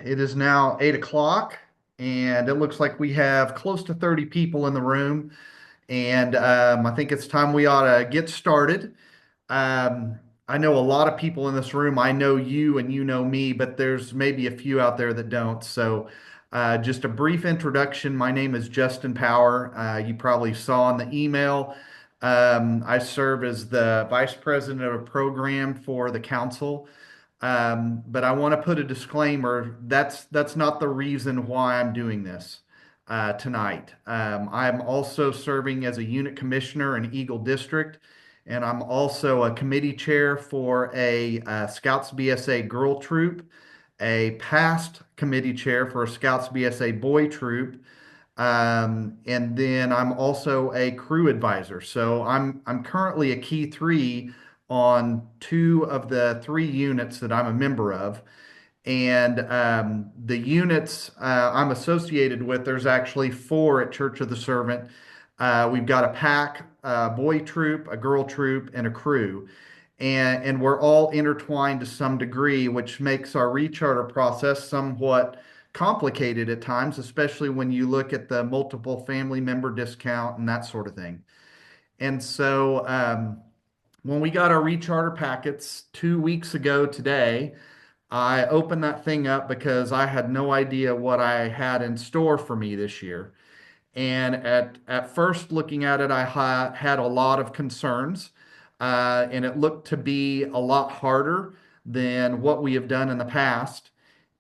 It is now 8 o'clock, and it looks like we have close to 30 people in the room. And I think it's time we ought to get started. Um, I know a lot of people in this room. I know you and you know me, but there's maybe a few out there that don't. So, just a brief introduction. My name is Justin Power. You probably saw in the email. I serve as the Vice President of a program for the council. But I want to put a disclaimer. That's not the reason why I'm doing this tonight. I'm also serving as a unit commissioner in Eagle District, and I'm also a committee chair for a Scouts BSA girl troop, a past committee chair for a Scouts BSA boy troop, and then I'm also a crew advisor. So I'm currently a key three on two of the three units that I'm a member of. And the units I'm associated with, there's actually four at Church of the Servant. We've got a pack, a boy troop, a girl troop, and a crew. And we're all intertwined to some degree, which makes our recharter process somewhat complicated at times, especially when you look at the multiple family member discount and that sort of thing. And so when we got our recharter packets 2 weeks ago today, I opened that thing up because I had no idea what I had in store for me this year. And at first looking at it, I had a lot of concerns, and it looked to be a lot harder than what we have done in the past.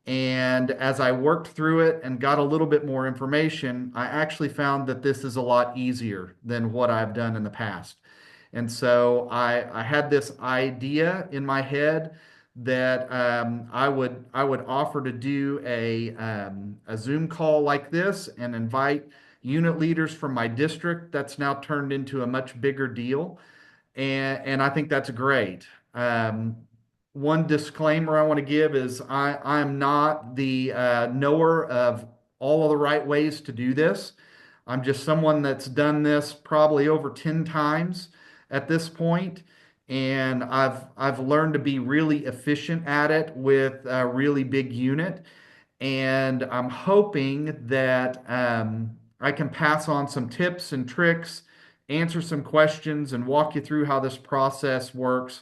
And as I worked through it and got a little bit more information, I actually found that this is a lot easier than what I've done in the past. And so I had this idea in my head that I would offer to do a Zoom call like this and invite unit leaders from my district. That's now turned into a much bigger deal, and I think that's great. One disclaimer I want to give is I'm not the knower of all of the right ways to do this. I'm just someone that's done this probably over 10 times at this point, and I've learned to be really efficient at it with a really big unit. And I'm hoping that I can pass on some tips and tricks, answer some questions, and walk you through how this process works.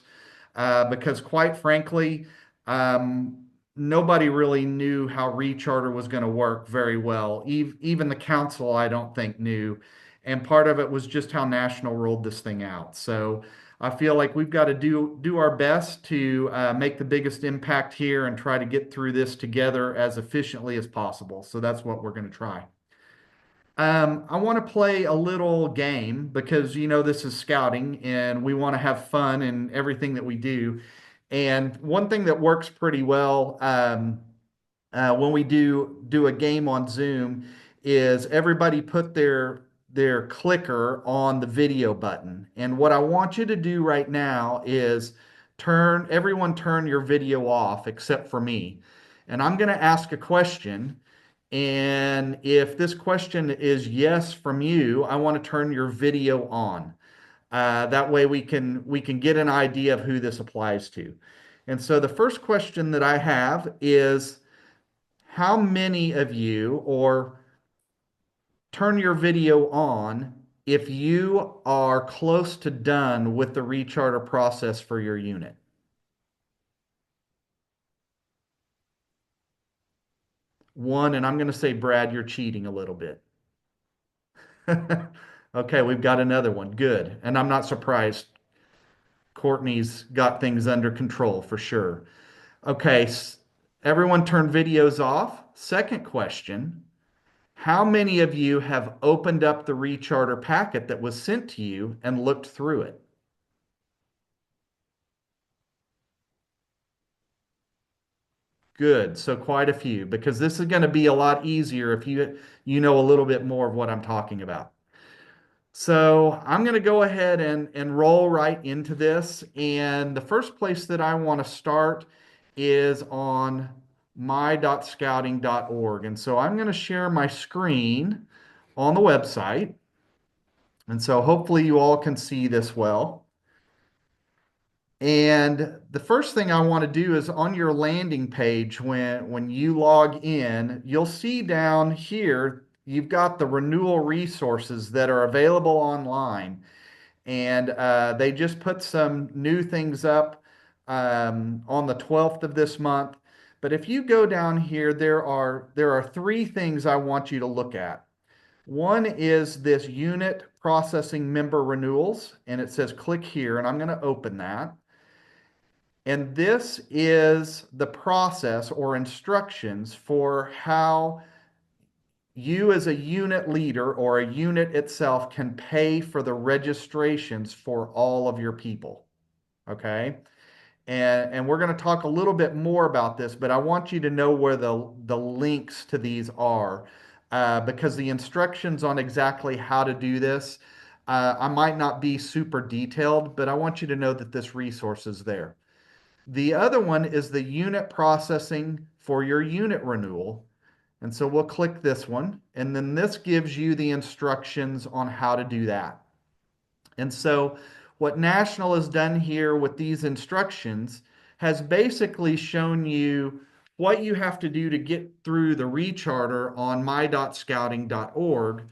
Because quite frankly, um, nobody really knew how Recharter was going to work very well. Even the council, I don't think, knew. And part of it was just how National rolled this thing out. So I feel like we've got to do our best to make the biggest impact here and try to get through this together as efficiently as possible. So that's what we're going to try. I want to play a little game because this is scouting and we want to have fun in everything that we do. And one thing that works pretty well when we do a game on Zoom is everybody put their clicker on the video button. And what I want you to do right now is turn your video off except for me. And I'm going to ask a question. And if this question is yes from you, I want to turn your video on. That way we can get an idea of who this applies to. And so the first question that I have is how many of you, or turn your video on if you are close to done with the recharter process for your unit? One, and I'm going to say, Brad, you're cheating a little bit. Okay, we've got another one. Good. And I'm not surprised. Courtney's got things under control for sure. Okay, everyone turn videos off. Second question. How many of you have opened up the recharter packet that was sent to you and looked through it? Good. So quite a few, because this is going to be a lot easier if you know a little bit more of what I'm talking about. So I'm going to go ahead and roll right into this. And the first place that I want to start is on my.scouting.org. And so I'm going to share my screen on the website. And so hopefully you all can see this well. And the first thing I want to do is on your landing page, when you log in, you'll see down here, you've got the renewal resources that are available online. And they just put some new things up on the 12th of this month. But if you go down here, there are three things I want you to look at. One is this unit processing member renewals, and it says click here, and I'm going to open that. And this is the process or instructions for how you as a unit leader or a unit itself can pay for the registrations for all of your people. Okay. And we're going to talk a little bit more about this, but I want you to know where the links to these are, because the instructions on exactly how to do this, I might not be super detailed, but I want you to know that this resource is there. The other one is the unit processing for your unit renewal. And so we'll click this one, and then this gives you the instructions on how to do that. And so what National has done here with these instructions has basically shown you what you have to do to get through the recharter on my.scouting.org.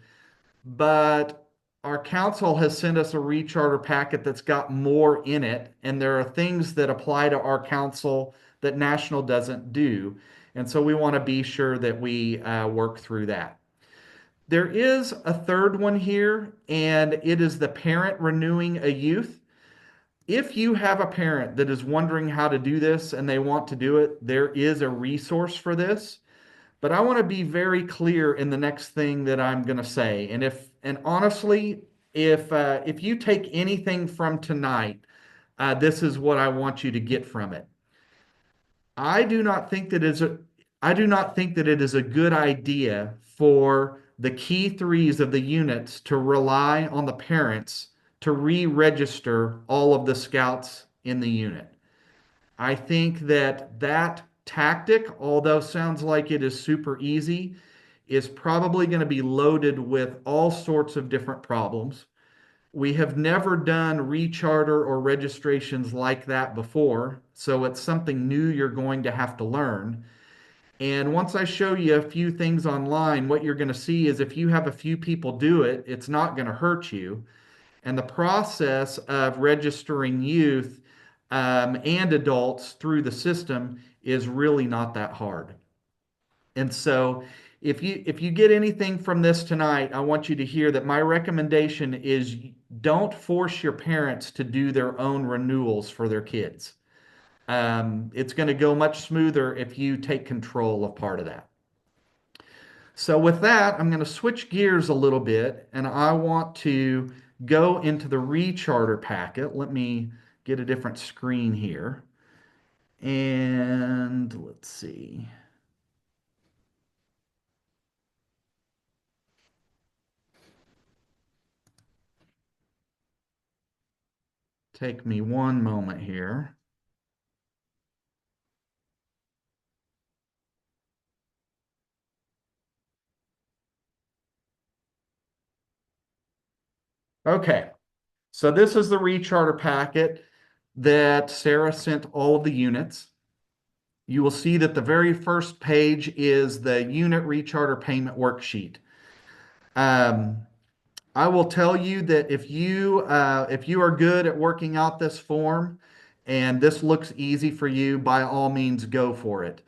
But our council has sent us a recharter packet that's got more in it, and there are things that apply to our council that National doesn't do. And so we want to be sure that we work through that. There is a third one here, and it is the parent renewing a youth. If you have a parent that is wondering how to do this and they want to do it, there is a resource for this. But I want to be very clear in the next thing that I'm going to say. And honestly, if you take anything from tonight, this is what I want you to get from it. I do not think that is a I do not think that it is a good idea for the key threes of the units to rely on the parents to re-register all of the scouts in the unit. I think that that tactic, although sounds like it is super easy, is probably going to be loaded with all sorts of different problems. We have never done recharter or registrations like that before, so it's something new you're going to have to learn. And once I show you a few things online, what you're going to see is if you have a few people do it, it's not going to hurt you. And the process of registering youth and adults through the system is really not that hard. And so if you get anything from this tonight, I want you to hear that my recommendation is don't force your parents to do their own renewals for their kids. It's going to go much smoother if you take control of part of that. So with that, I'm going to switch gears a little bit, and I want to go into the recharter packet. Let me get a different screen here. And let's see. Take me one moment here. Okay, so this is the recharter packet that Sarah sent all of the units. You will see that the very first page is the unit recharter payment worksheet. Um, I will tell you that if you are good at working out this form and this looks easy for you, by all means go for it.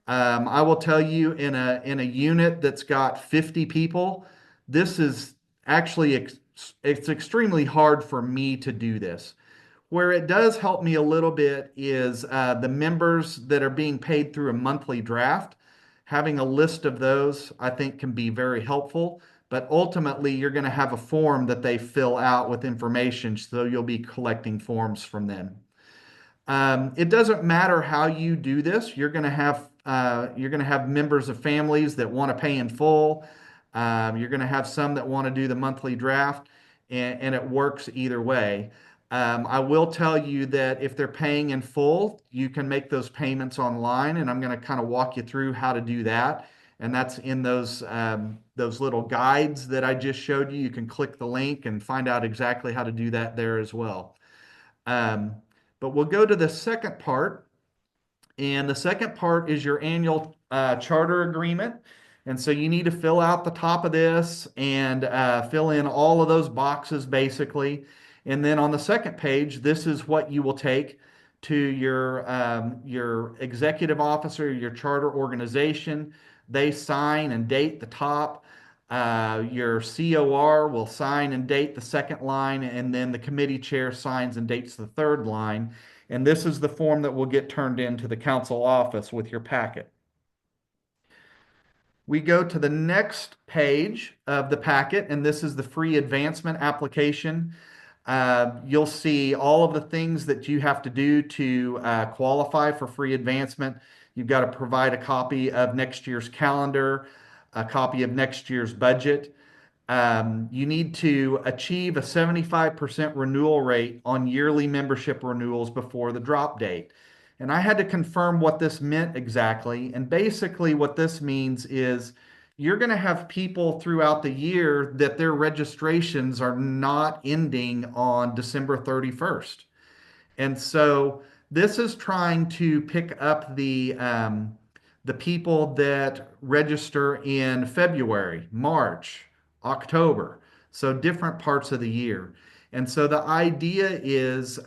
I will tell you in a unit that's got 50 people, this is actually it's extremely hard for me to do this. Where it does help me a little bit is the members that are being paid through a monthly draft. Having a list of those, I think, can be very helpful. But ultimately, you're going to have a form that they fill out with information, so you'll be collecting forms from them. It doesn't matter how you do this. You're going to have members of families that want to pay in full. You're going to have some that want to do the monthly draft, and it works either way. I will tell you that if they're paying in full, you can make those payments online, and I'm going to kind of walk you through how to do that. And that's in those little guides that I just showed you. You can click the link and find out exactly how to do that there as well. Um, But we'll go to the second part, and the second part is your annual charter agreement. And so you need to fill out the top of this and fill in all of those boxes basically. And then on the second page, this is what you will take to your executive officer, your charter organization. They sign and date the top. Your COR will sign and date the second line, and then the committee chair signs and dates the third line. And this is the form that will get turned into the council office with your packet. We go to the next page of the packet, and this is the free advancement application. You'll see all of the things that you have to do to qualify for free advancement. You've got to provide a copy of next year's calendar, a copy of next year's budget. You need to achieve a 75% renewal rate on yearly membership renewals before the drop date. And I had to confirm what this meant exactly. And basically, what this means is you're going to have people throughout the year that their registrations are not ending on December 31st. And so this is trying to pick up the people that register in February, March, October, so different parts of the year. And so the idea is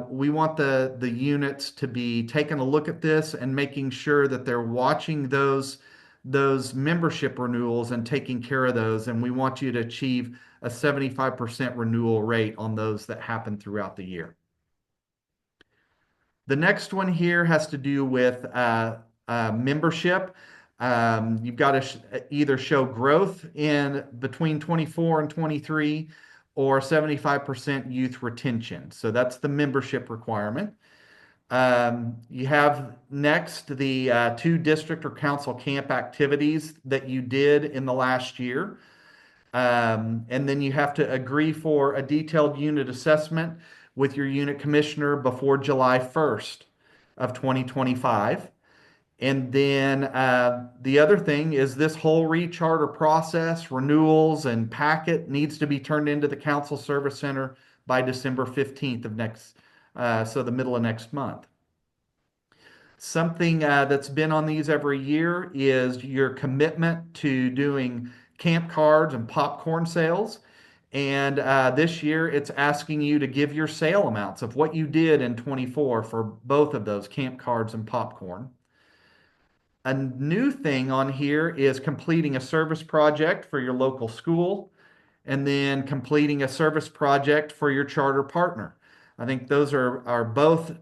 we want the units to be taking a look at this and making sure that they're watching those membership renewals and taking care of those. And we want you to achieve a 75% renewal rate on those that happen throughout the year. The next one here has to do with membership. You've got to either show growth in between 24 and 23 or 75% youth retention. So that's the membership requirement. You have next the two district or council camp activities that you did in the last year. And then you have to agree for a detailed unit assessment with your unit commissioner before July 1st of 2025. And then the other thing is this whole recharter process, renewals and packet needs to be turned into the council service center by December 15th of so the middle of next month. Something that's been on these every year is your commitment to doing camp cards and popcorn sales. And this year, it's asking you to give your sale amounts of what you did in 24 for both of those camp cards and popcorn. A new thing on here is completing a service project for your local school and then completing a service project for your charter partner. I think those are both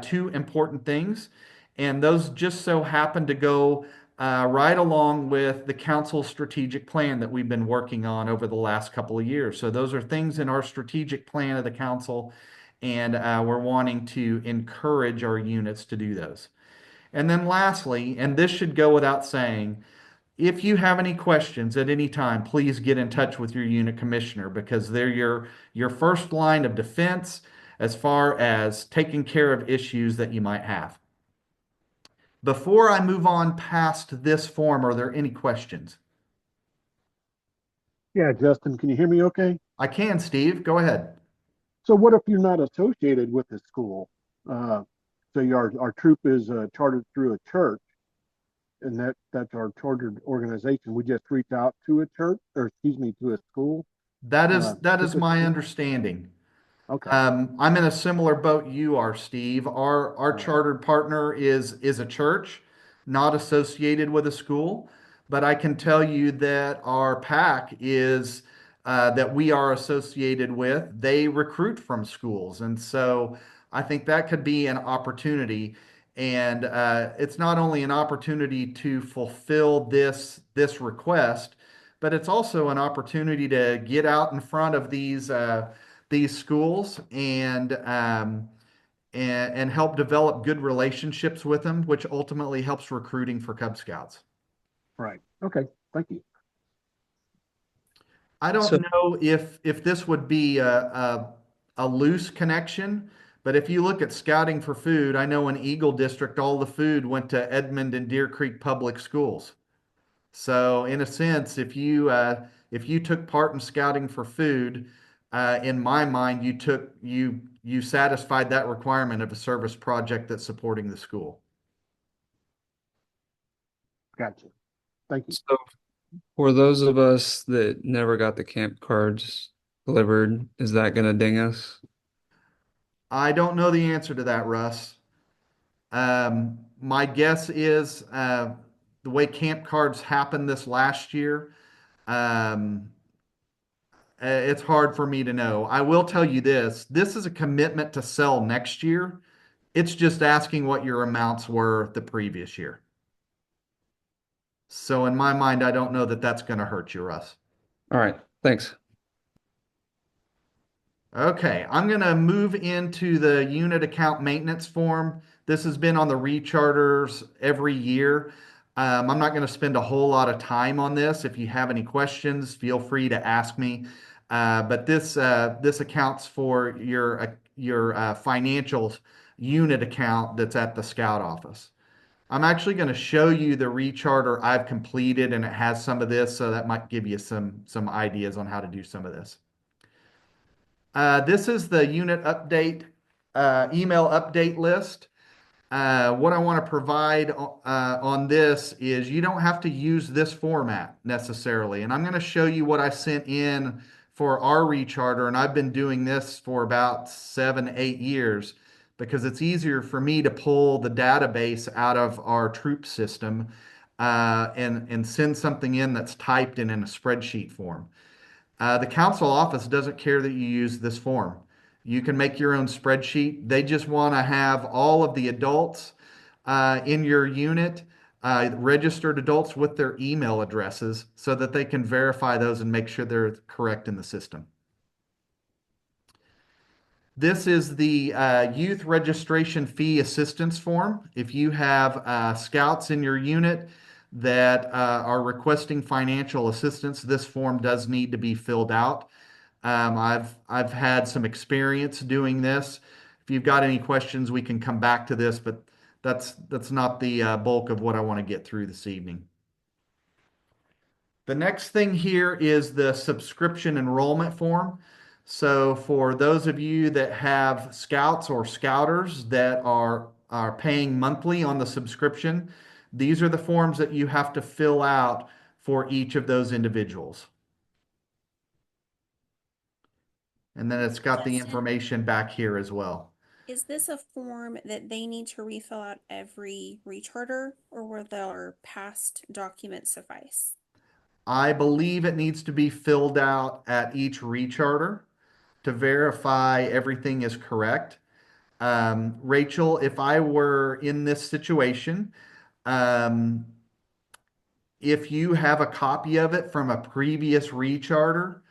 two important things. And those just so happen to go right along with the council's strategic plan that we've been working on over the last couple of years. So those are things in our strategic plan of the council, and we're wanting to encourage our units to do those. And then lastly, and this should go without saying, if you have any questions at any time, please get in touch with your unit commissioner because they're your first line of defense as far as taking care of issues that you might have. Before I move on past this form, are there any questions? Yeah, Justin, can you hear me okay? I can, Steve. Go ahead. So what if you're not associated with the school? Uh, so our troop is chartered through a church, and that's our chartered organization. We just reach out to a church, or excuse me, to a school. That is Pick a my school. understanding. Okay, I'm in a similar boat you are, Steve. Our all right, chartered partner is a church, not associated with a school, but I can tell you that our pack is that we are associated with. They recruit from schools, and so I think that could be an opportunity. And it's not only an opportunity to fulfill this request, but it's also an opportunity to get out in front of these schools and help develop good relationships with them, which ultimately helps recruiting for Cub Scouts. right. Okay, thank you. I don't So, know if this would be a loose connection, but if you look at Scouting for Food, I know in Eagle District, all the food went to Edmond and Deer Creek Public Schools. So in a sense, if you took part in Scouting for Food, in my mind, you satisfied that requirement of a service project that's supporting the school. Gotcha. Thank you. So for those of us that never got the camp cards delivered, is that gonna ding us? I don't know the answer to that, Russ. My guess is the way camp cards happened this last year. Um, it's hard for me to know. I will tell you this: this is a commitment to sell next year. It's just asking what your amounts were the previous year. So in my mind, I don't know that that's going to hurt you, Russ. All right, thanks. Okay, I'm going to move into the unit account maintenance form. This has been on the recharters every year. I'm not going to spend a whole lot of time on this. If you have any questions, feel free to ask me. But this accounts for your financials unit account that's at the Scout office. I'm actually going to show you the recharter I've completed, and it has some of this, so that might give you some ideas on how to do some of this. This is the unit update email update list. What I want to provide on this is you don't have to use this format necessarily. And I'm going to show you what I sent in for our recharter. And I've been doing this for about 7, 8 years because it's easier for me to pull the database out of our troop system and send something in that's typed in a spreadsheet form. The council office doesn't care that you use this form. You can make your own spreadsheet. They just want to have all of the adults in your unit, registered adults with their email addresses so that they can verify those and make sure they're correct in the system. This is the youth registration fee assistance form. If you have scouts in your unit that are requesting financial assistance, this form does need to be filled out. I've had some experience doing this. If you've got any questions, we can come back to this, but that's not the bulk of what I want to get through this evening. The next thing here is the subscription enrollment form. So for those of you that have scouts or scouters that are paying monthly on the subscription, these are the forms that you have to fill out for each of those individuals. And then it's got the Justin, information back here as well. is this a form that they need to refill out every recharter, or will their past documents suffice? I believe it needs to be filled out at each recharter to verify everything is correct. Rachel, if I were in this situation, um, if you have a copy of it from a previous recharter,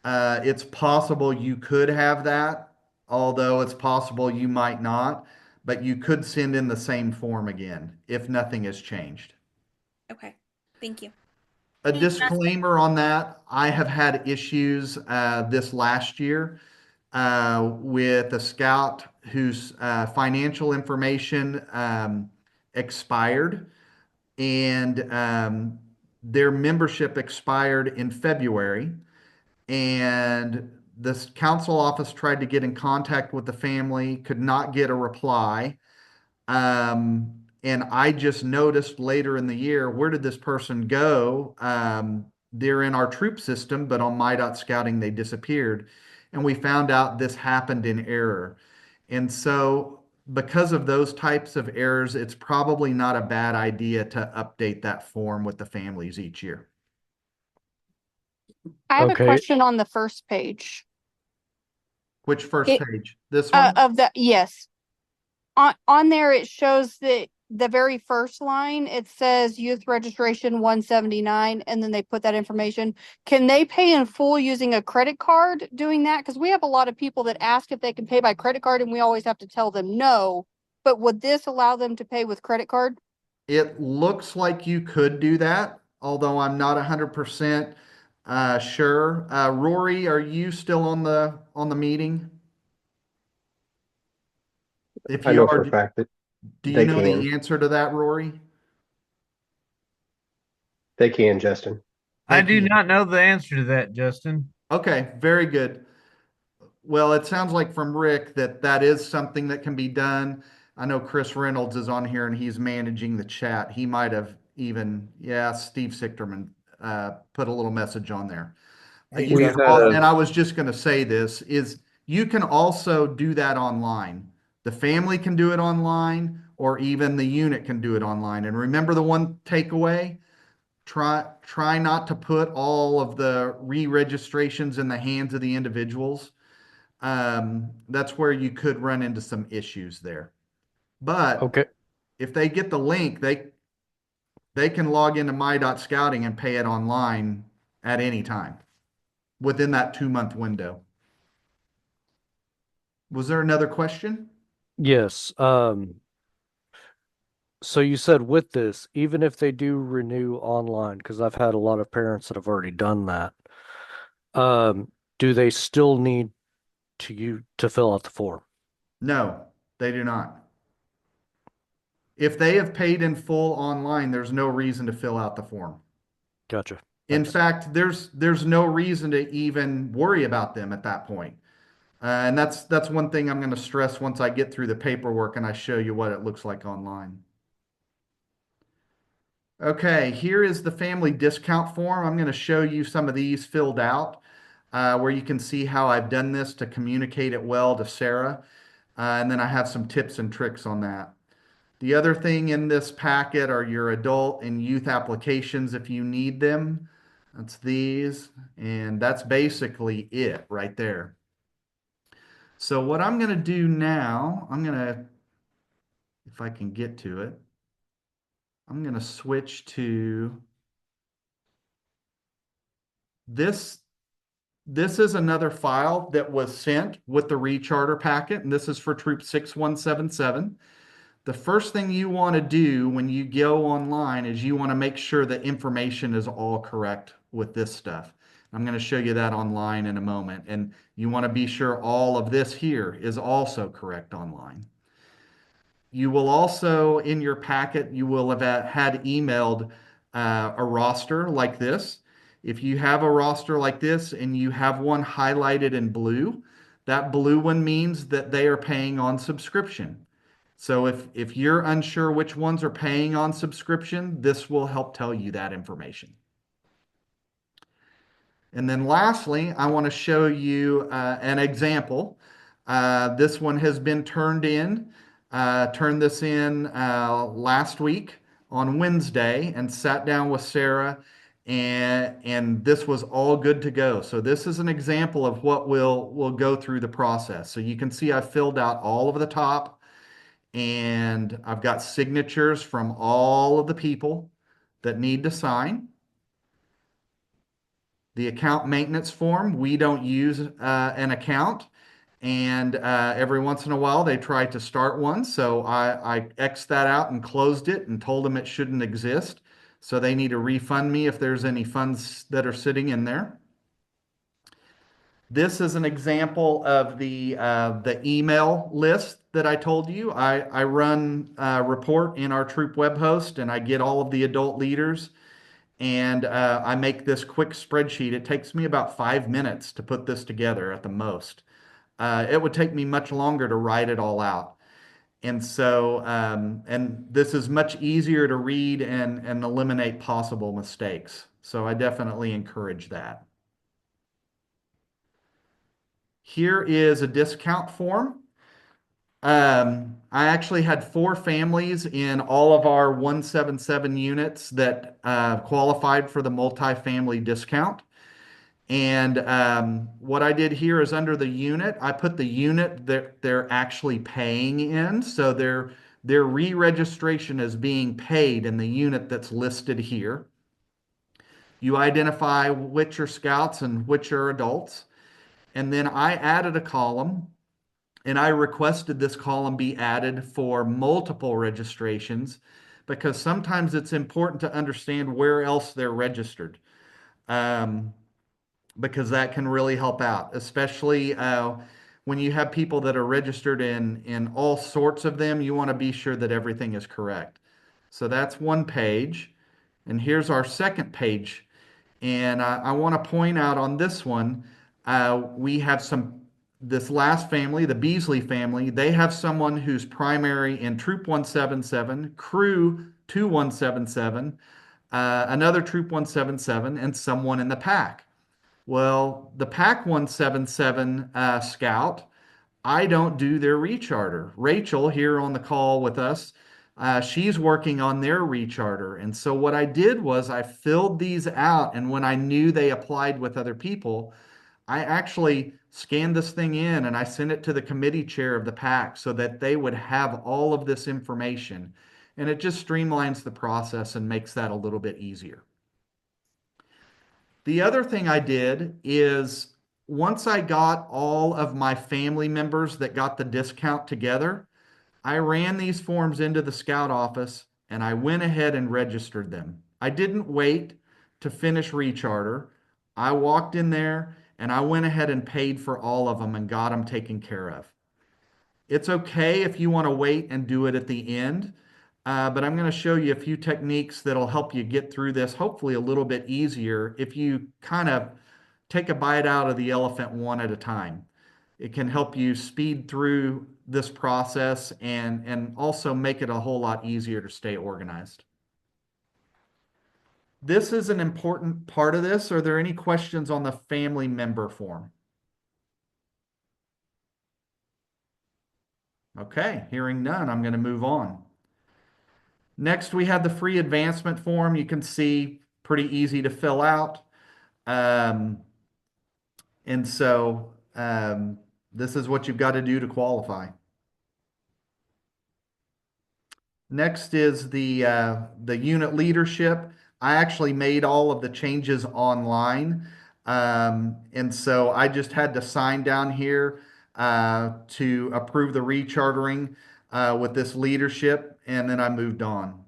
it's possible you could have that, although it's possible you might not, but you could send in the same form again if nothing has changed. Okay, thank you. A Hey, Justin, disclaimer on that, I have had issues this last year with a scout whose financial information expired and their membership expired in February. And the council office tried to get in contact with the family, could not get a reply. And I just noticed later in the year, where did this person go? They're in our troop system, but on my.scouting, they disappeared. And we found out this happened in error. And so, because of those types of errors, it's probably not a bad idea to update that form with the families each year. I have a Okay. question on the first page. Which first It page? This one? of the yes. On there it shows that the very first line it says youth registration 179 and then they put that information. Can they pay in full using a credit card doing that? Because we have a lot of people that ask if they can pay by credit card and we always have to tell them no. But would this allow them to pay with credit card? It looks like you could do that, although I'm not 100% sure. Rory, are you still on the meeting? If I you know for are, a fact that do you they know can. the answer to that, Rory? They can, Justin. I Thank do you. not know the answer to that, Justin. Okay, very good. Well, it sounds like from Rick that that is something that can be done. I know Chris Reynolds is on here and he's managing the chat. He might have even, yeah, Steve Sichterman put a little message on there. Hey, You We can, Jeff. had a and I was just going to say this is you can also do that online. The family can do it online, or even the unit can do it online. And remember the one takeaway? Try not to put all of the re-registrations in the hands of the individuals. That's where you could run into some issues there. But Okay. if they get the link, they can log into my.scouting and pay it online at any time within that 2 month window. Was there another question? Yes. So you said with this, even if they do renew online, because I've had a lot of parents that have already done that, do they still need to fill out the form? No, they do not. If they have paid in full online, there's no reason to fill out the form. Gotcha. In Thanks. fact, there's no reason to even worry about them at that point. And that's one thing I'm going to stress once I get through the paperwork and I show you what it looks like online. Okay, here is the family discount form. I'm going to show you some of these filled out where you can see how I've done this to communicate it well to Sarah. And then I have some tips and tricks on that. The other thing in this packet are your adult and youth applications if you need them. That's these, and that's basically it right there. So what I'm going to do now, if I can get to it, I'm going to switch to this. This is another file that was sent with the recharter packet, and this is for Troop 6177. The first thing you want to do when you go online is you want to make sure that information is all correct with this stuff. I'm going to show you that online in a moment. And you want to be sure all of this here is also correct online. You will also, in your packet, you will have had emailed a roster like this. If you have a roster like this and you have one highlighted in blue, that blue one means that they are paying on subscription. So if you're unsure which ones are paying on subscription, this will help tell you that information. And then lastly, I want to show you an example. This one has been turned in. Turned this in last week on Wednesday and sat down with Sarah and this was all good to go. So this is an example of what we'll go through the process. So you can see I filled out all of the top and I've got signatures from all of the people that need to sign. The account maintenance form, we don't use an account. And every once in a while, they try to start one. So I X'd that out and closed it and told them it shouldn't exist. So they need to refund me if there's any funds that are sitting in there. This is an example of the email list that I told you. I run a report in our troop web host and I get all of the adult leaders and I make this quick spreadsheet. It takes me about 5 minutes to put this together at the most. It would take me much longer to write it all out. And so, and this is much easier to read and eliminate possible mistakes. So I definitely encourage that. Here is a discount form. I actually had 4 families in all of our 177 units that qualified for the multifamily discount. And what I did here is under the unit, I put the unit that they're actually paying in. So their re-registration is being paid in the unit that's listed here. You identify which are scouts and which are adults. And then I added a column and I requested this column be added for multiple registrations because sometimes it's important to understand where else they're registered. Um, because that can really help out, especially when you have people that are registered in all sorts of them. You want to be sure that everything is correct. So that's one page. And here's our second page. And I want to point out on this one, we have this last family, the Beasley family, they have someone who's primary in Troop 177, Crew 2177, another Troop 177, and someone in the pack. Well, the Pack 177 scout, I don't do their recharter. Rachel here on the call with us, she's working on their recharter. And so what I did was I filled these out, and when I knew they applied with other people, I actually scanned this thing in and I sent it to the committee chair of the pack so that they would have all of this information. And it just streamlines the process and makes that a little bit easier. The other thing I did is once I got all of my family members that got the discount together, I ran these forms into the scout office and I went ahead and registered them. I didn't wait to finish recharter. I walked in there and I went ahead and paid for all of them and got them taken care of. It's okay if you want to wait and do it at the end, but I'm going to show you a few techniques that'll help you get through this, hopefully a little bit easier if you kind of take a bite out of the elephant one at a time. It can help you speed through this process and also make it a whole lot easier to stay organized. This is an important part of this. Are there any questions on the family member form? Okay, hearing none, I'm going to move on. Next, we have the free advancement form. You can see pretty easy to fill out. Um, and so this is what you've got to do to qualify. Next is the unit leadership. I actually made all of the changes online. And so I just had to sign down here to approve the rechartering with this leadership, and then I moved on.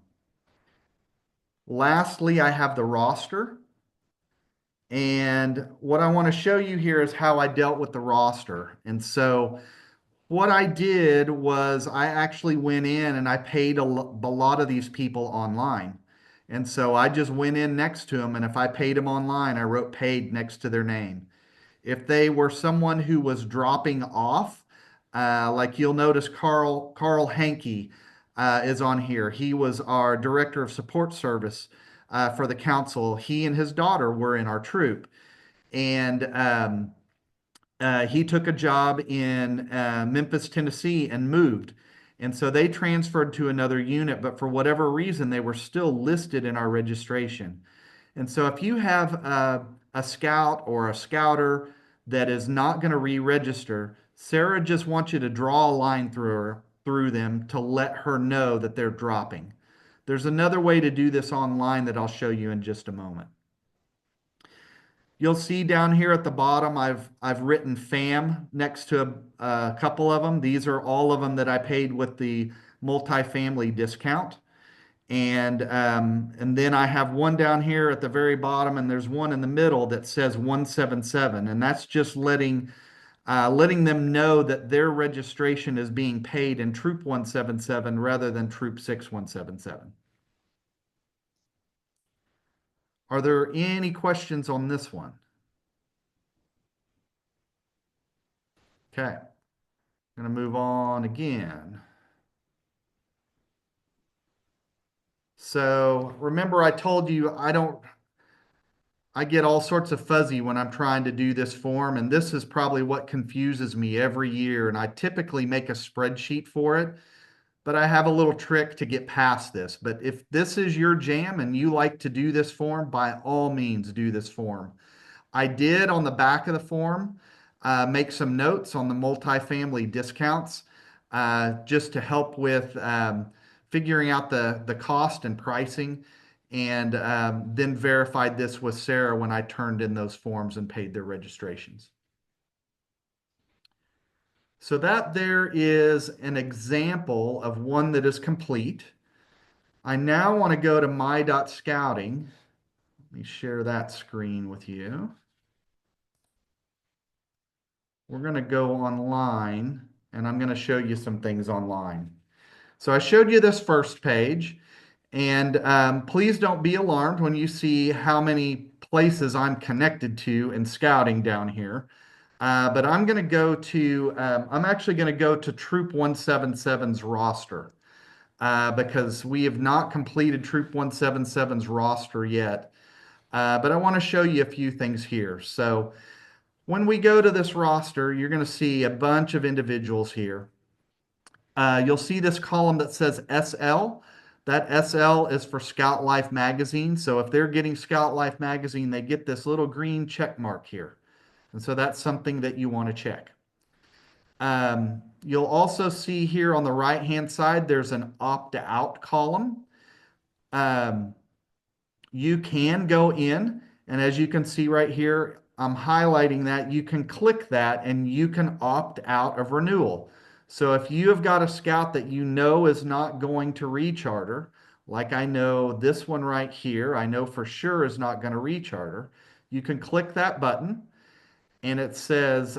Lastly, I have the roster. And what I want to show you here is how I dealt with the roster. And so what I did was I actually went in and I paid a lot of these people online. And so I just went in next to them, and if I paid them online, I wrote paid next to their name. If they were someone who was dropping off, like you'll notice Carl Hankey is on here. He was our director of support service for the council. He and his daughter were in our troop. And he took a job in Memphis, Tennessee, and moved. And so they transferred to another unit, but for whatever reason, they were still listed in our registration. And so if you have a scout or a scouter that is not going to re-register, Sarah just wants you to draw a line through them to let her know that they're dropping. There's another way to do this online that I'll show you in just a moment. You'll see down here at the bottom, I've written FAM next to a couple of them. These are all of them that I paid with the multifamily discount. And then I have one down here at the very bottom, and there's one in the middle that says 177, and that's just letting them know that their registration is being paid in Troop 177 rather than Troop 6177. Are there any questions on this one? Okay, I'm going to move on again. So remember I told you I get all sorts of fuzzy when I'm trying to do this form, and this is probably what confuses me every year. And I typically make a spreadsheet for it, but I have a little trick to get past this. But if this is your jam and you like to do this form, by all means do this form. I did on the back of the form make some notes on the multifamily discounts just to help with figuring out the cost and pricing, and then verified this with Sarah when I turned in those forms and paid their registrations. So that there is an example of one that is complete. I now want to go to my.scouting. Let me share that screen with you. We're going to go online, and I'm going to show you some things online. So I showed you this first page, and please don't be alarmed when you see how many places I'm connected to in scouting down here. But I'm actually going to go to Troop 177's roster because we have not completed Troop 177's roster yet. But I want to show you a few things here. So when we go to this roster, you're going to see a bunch of individuals here. You'll see this column that says SL. That SL is for Scout Life Magazine. So if they're getting Scout Life Magazine, they get this little green check mark here. And so that's something that you want to check. You'll also see here on the right-hand side, there's an opt-out column. Um, you can go in, and as you can see right here, I'm highlighting that. You can click that and you can opt out of renewal. So if you have got a scout that you know is not going to recharter, like I know this one right here, I know for sure is not going to recharter, you can click that button and it says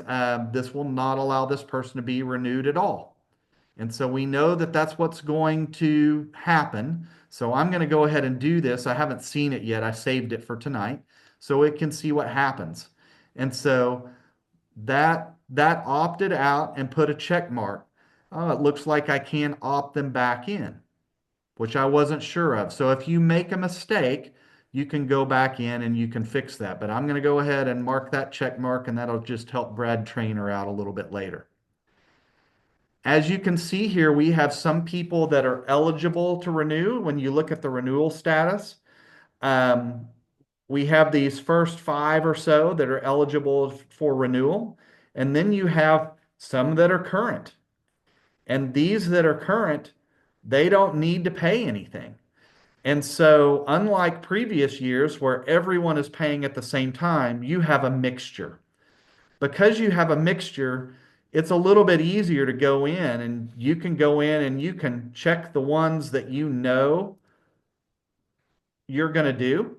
this will not allow this person to be renewed at all. And so we know that that's what's going to happen. So I'm going to go ahead and do this. I haven't seen it yet. I saved it for tonight so it can see what happens. And so that opted out and put a check mark. Oh, it looks like I can opt them back in, which I wasn't sure of. So if you make a mistake, you can go back in and you can fix that. But I'm going to go ahead and mark that check mark, and that'll just help Brad Trainer out a little bit later. As you can see here, we have some people that are eligible to renew when you look at the renewal status. Um, we have these first 5 or so that are eligible for renewal. And then you have some that are current. And these that are current, they don't need to pay anything. And so, unlike previous years where everyone is paying at the same time, you have a mixture. Because you have a mixture, it's a little bit easier to go in and you can go in and you can check the ones that you know you're going to do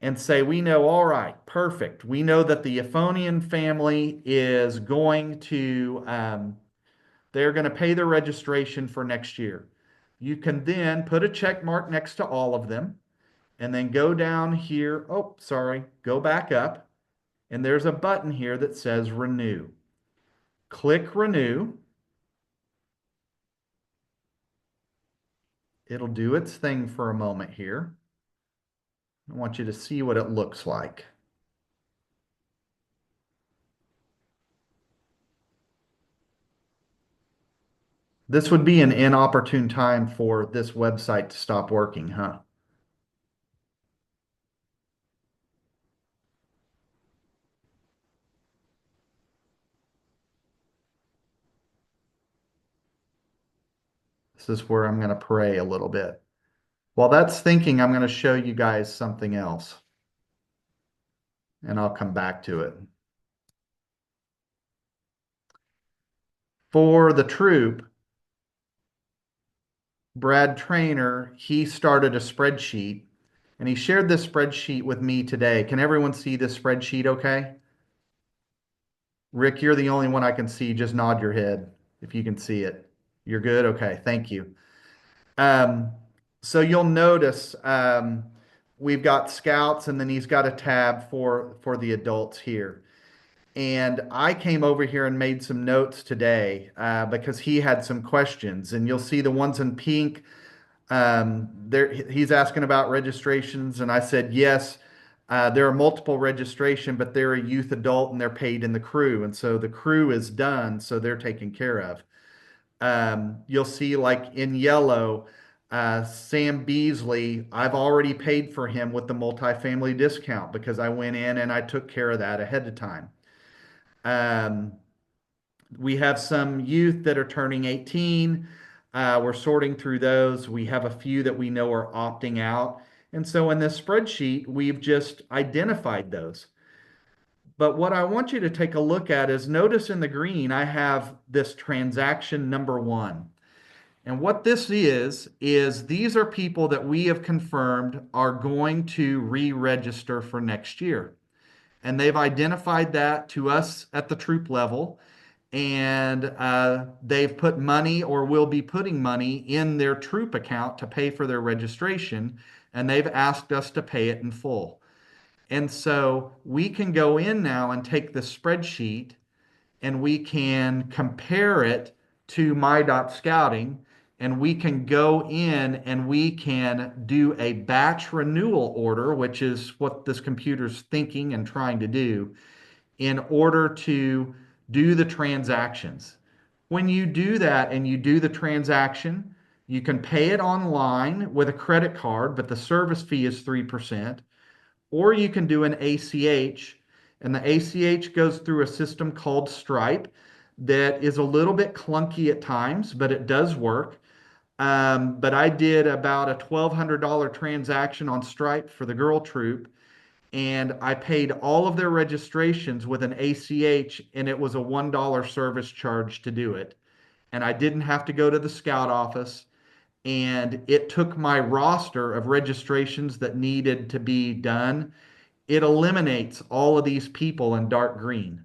and say, we know, all right, perfect. We know that the Euphonian family is going to, they're going to pay their registration for next year. You can then put a check mark next to all of them and then go down here. Oh, sorry, go back up. And there's a button here that says renew. Click renew. It'll do its thing for a moment here. I want you to see what it looks like. This would be an inopportune time for this website to stop working, huh? This is where I'm going to pray a little bit. While that's thinking, I'm going to show you guys something else. And I'll come back to it. For the troop, Brad Trainer, he started a spreadsheet and he shared this spreadsheet with me today. Can everyone see this spreadsheet okay? Rick, you're the only one I can see. Just nod your head if you can see it. You're good? Okay, thank you. Um, so you'll notice we've got scouts and then he's got a tab for the adults here. And I came over here and made some notes today because he had some questions. And you'll see the ones in pink. There, he's asking about registrations, and I said yes. There are multiple registration, but they're a youth adult and they're paid in the crew, and so the crew is done, so they're taken care of. You'll see like in yellow, Sam Beasley, I've already paid for him with the multifamily discount because I went in and I took care of that ahead of time. Um, we have some youth that are turning 18. We're sorting through those. We have a few that we know are opting out. And so in this spreadsheet, we've just identified those. But what I want you to take a look at is notice in the green, I have this transaction number 1. And what this is these are people that we have confirmed are going to re-register for next year. And they've identified that to us at the troop level. And they've put money or will be putting money in their troop account to pay for their registration. And they've asked us to pay it in full. And so we can go in now and take the spreadsheet and we can compare it to my.scouting, and we can go in and we can do a batch renewal order, which is what this computer's thinking and trying to do in order to do the transactions. When you do that and you do the transaction, you can pay it online with a credit card, but the service fee is 3%, or you can do an ACH, and the ACH goes through a system called Stripe that is a little bit clunky at times, but it does work. But I did about a $1,200 transaction on Stripe for the girl troop, and I paid all of their registrations with an ACH, and it was a $1 service charge to do it. And I didn't have to go to the scout office, and it took my roster of registrations that needed to be done. It eliminates all of these people in dark green.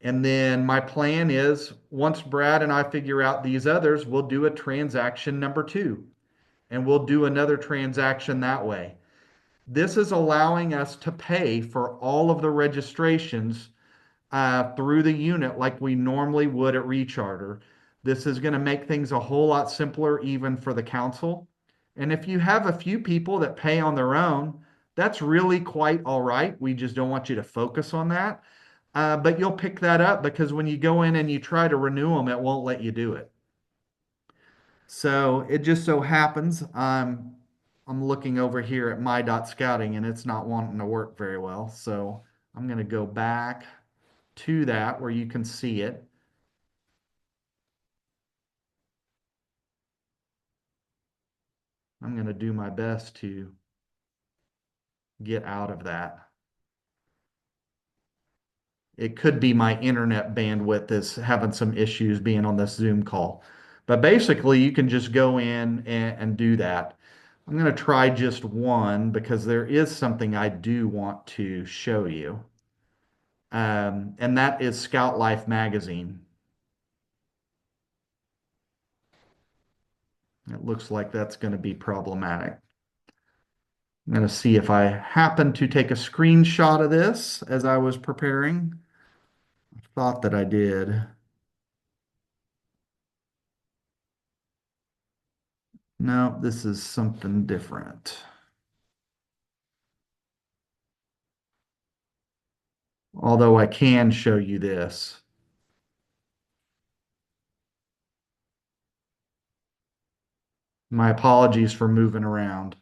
And then my plan is once Brad and I figure out these others, we'll do a transaction number two, and we'll do another transaction that way. This is allowing us to pay for all of the registrations through the unit like we normally would at Recharter. This is going to make things a whole lot simpler even for the council. And if you have a few people that pay on their own, that's really quite all right. We just don't want you to focus on that. But you'll pick that up because when you go in and you try to renew them, it won't let you do it. So it just so happens I'm looking over here at my.scouting and it's not wanting to work very well. So I'm going to go back to that where you can see it. I'm going to do my best to get out of that. It could be my internet bandwidth is having some issues being on this Zoom call. But basically, you can just go in and do that. I'm going to try just one because there is something I do want to show you. And that is Scout Life magazine. It looks like that's going to be problematic. I'm going to see if I happen to take a screenshot of this as I was preparing. I thought that I did. No, this is something different. Although I can show you this. My apologies for moving around.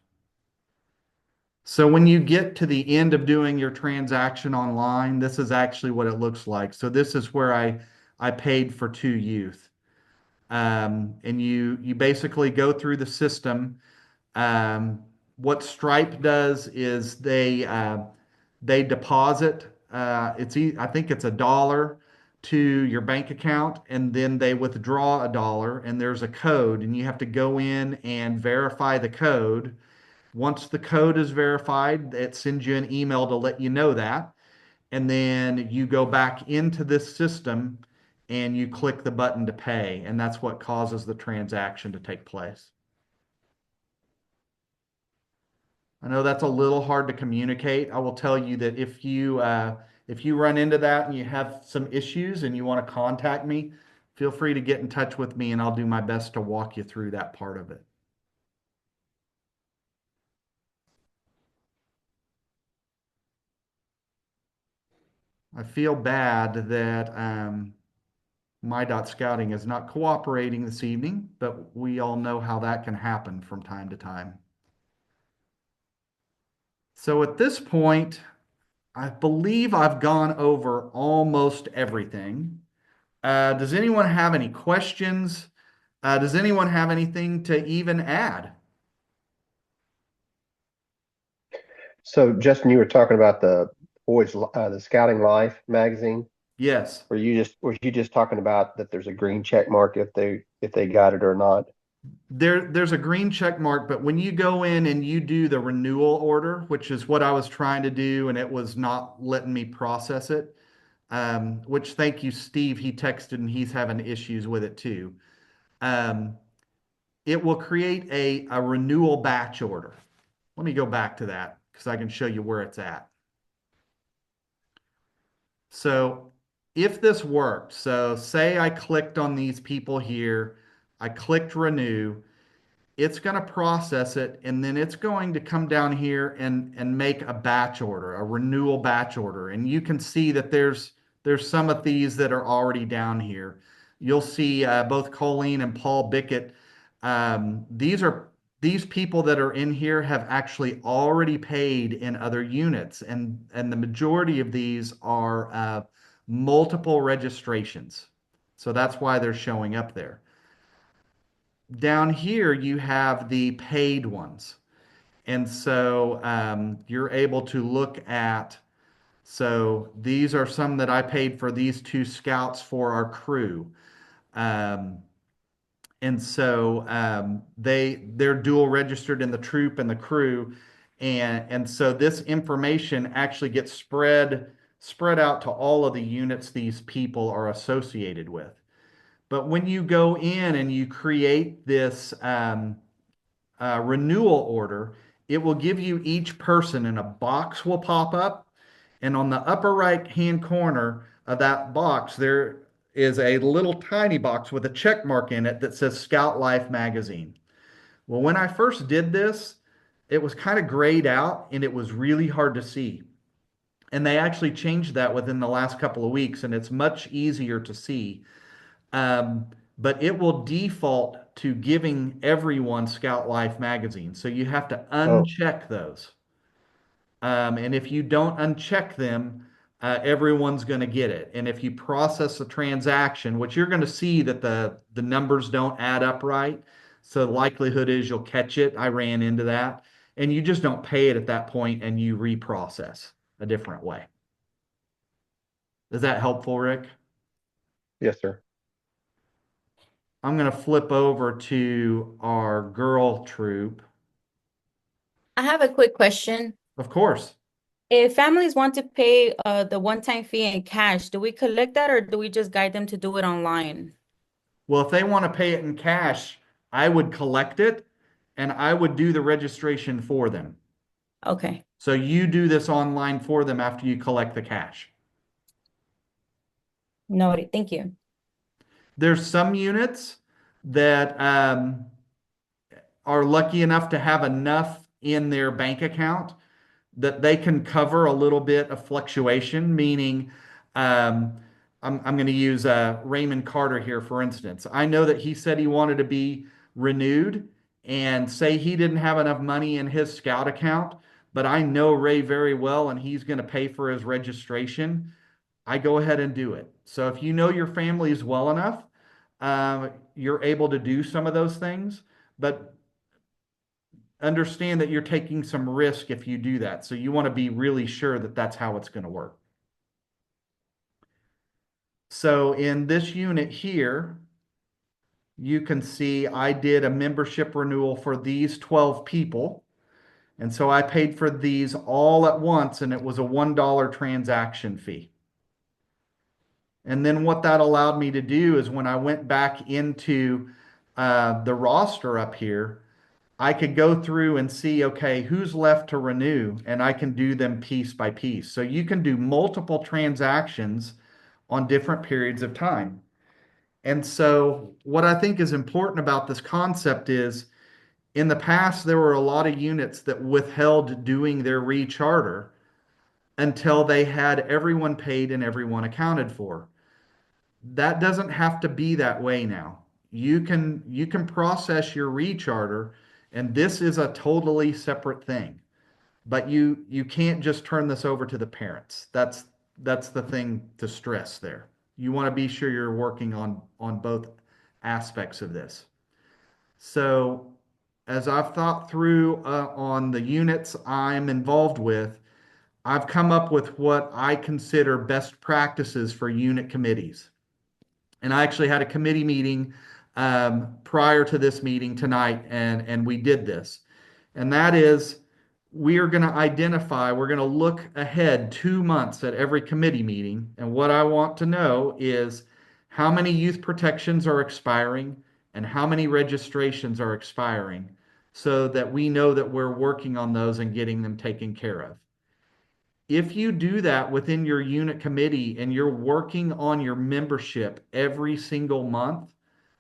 So when you get to the end of doing your transaction online, this is actually what it looks like. So this is where I paid for 2 youth. And you basically go through the system. What Stripe does is they deposit I think it's $1 to your bank account, and then they withdraw $1, and there's a code, and you have to go in and verify the code. Once the code is verified, it sends you an email to let you know that. And then you go back into this system and you click the button to pay. And that's what causes the transaction to take place. I know that's a little hard to communicate. I will tell you that if you run into that and you have some issues and you want to contact me, feel free to get in touch with me and I'll do my best to walk you through that part of it. I feel bad that my.scouting is not cooperating this evening, but we all know how that can happen from time to time. So at this point, I believe I've gone over almost everything. Does anyone have any questions? Does anyone have anything to even add? So, Justin, you were talking about the Scouting Life magazine. Yes. Were you just talking about that there's a green check mark if they got it or not? There's a green check mark, but when you go in and you do the renewal order, which is what I was trying to do, and it was not letting me process it, which thank you, Steve. He texted and he's having issues with it too. Um, it will create a renewal batch order. Let me go back to that because I can show you where it's at. So if this worked, so say I clicked on these people here, I clicked renew, it's going to process it, and then it's going to come down here and make a batch order, a renewal batch order. And you can see that there's some of these that are already down here. You'll see both Colleen and Paul Bickett. These people that are in here have actually already paid in other units, and the majority of these are multiple registrations. So that's why they're showing up there. Down here, you have the paid ones. And so you're able to look at, so these are some that I paid for these two scouts for our crew. Um, and so they're dual registered in the troop and the crew. And so this information actually gets spread out to all of the units these people are associated with. But when you go in and you create this renewal order, it will give you each person, and a box will pop up. And on the upper right hand corner of that box, there is a little tiny box with a check mark in it that says Scout Life Magazine. Well, when I first did this, it was kind of grayed out and it was really hard to see. And they actually changed that within the last couple of weeks, and it's much easier to see. Um, but it will default to giving everyone Scout Life magazine. So you have to Oh, uncheck those. And if you don't uncheck them, everyone's going to get it. And if you process a transaction, which you're going to see that the numbers don't add up right, so the likelihood is you'll catch it. I ran into that. And you just don't pay it at that point and you reprocess a different way. Is that helpful, Rick? yes, sir. I'm going to flip over to our girl troop. I have a quick question. Of course. If families want to pay the one-time fee in cash, do we collect that or do we just guide them to do it online? Well, if they want to pay it in cash, I would collect it and I would do the registration for them. Okay, So you do this online for them after you collect the cash. noted. Thank you. There's some units that are lucky enough to have enough in their bank account that they can cover a little bit of fluctuation, meaning um, I'm going to use Raymond Carter here, for instance. I know that he said he wanted to be renewed, and say he didn't have enough money in his scout account, but I know Ray very well and he's going to pay for his registration. I go ahead and do it. So if you know your families well enough, you're able to do some of those things, but understand that you're taking some risk if you do that. So you want to be really sure that that's how it's going to work. So in this unit here, you can see I did a membership renewal for these 12 people. And so I paid for these all at once, and it was a $1 transaction fee. And then what that allowed me to do is when I went back into the roster up here, I could go through and see, okay, who's left to renew, and I can do them piece by piece. So you can do multiple transactions on different periods of time. And so what I think is important about this concept is in the past, there were a lot of units that withheld doing their recharter until they had everyone paid and everyone accounted for. That doesn't have to be that way now. You can process your recharter, and this is a totally separate thing. But you can't just turn this over to the parents. That's the thing to stress there. You want to be sure you're working on both aspects of this. So as I've thought through on the units I'm involved with, I've come up with what I consider best practices for unit committees. And I actually had a committee meeting prior to this meeting tonight, and we did this. And that is, we are going to identify, we're going to look ahead 2 months at every committee meeting. And what I want to know is how many youth protections are expiring and how many registrations are expiring so that we know that we're working on those and getting them taken care of. If you do that within your unit committee and you're working on your membership every single month,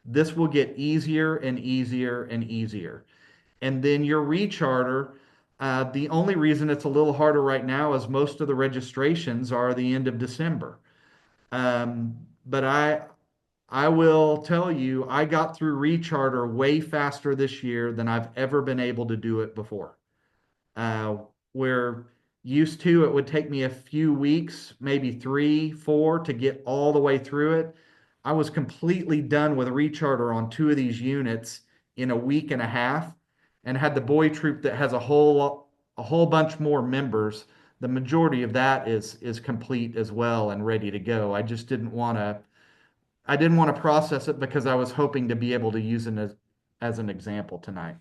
this will get easier and easier and easier. And then your recharter, the only reason it's a little harder right now is most of the registrations are the end of December. But I will tell you, I got through recharter way faster this year than I've ever been able to do it before. Where used to it would take me a few weeks, maybe 3, 4 to get all the way through it. I was completely done with recharter on 2 of these units in a week and a half, and had the boy troop that has a whole bunch more members. The majority of that is complete as well and ready to go. I didn't want to process it because I was hoping to be able to use it as an example tonight.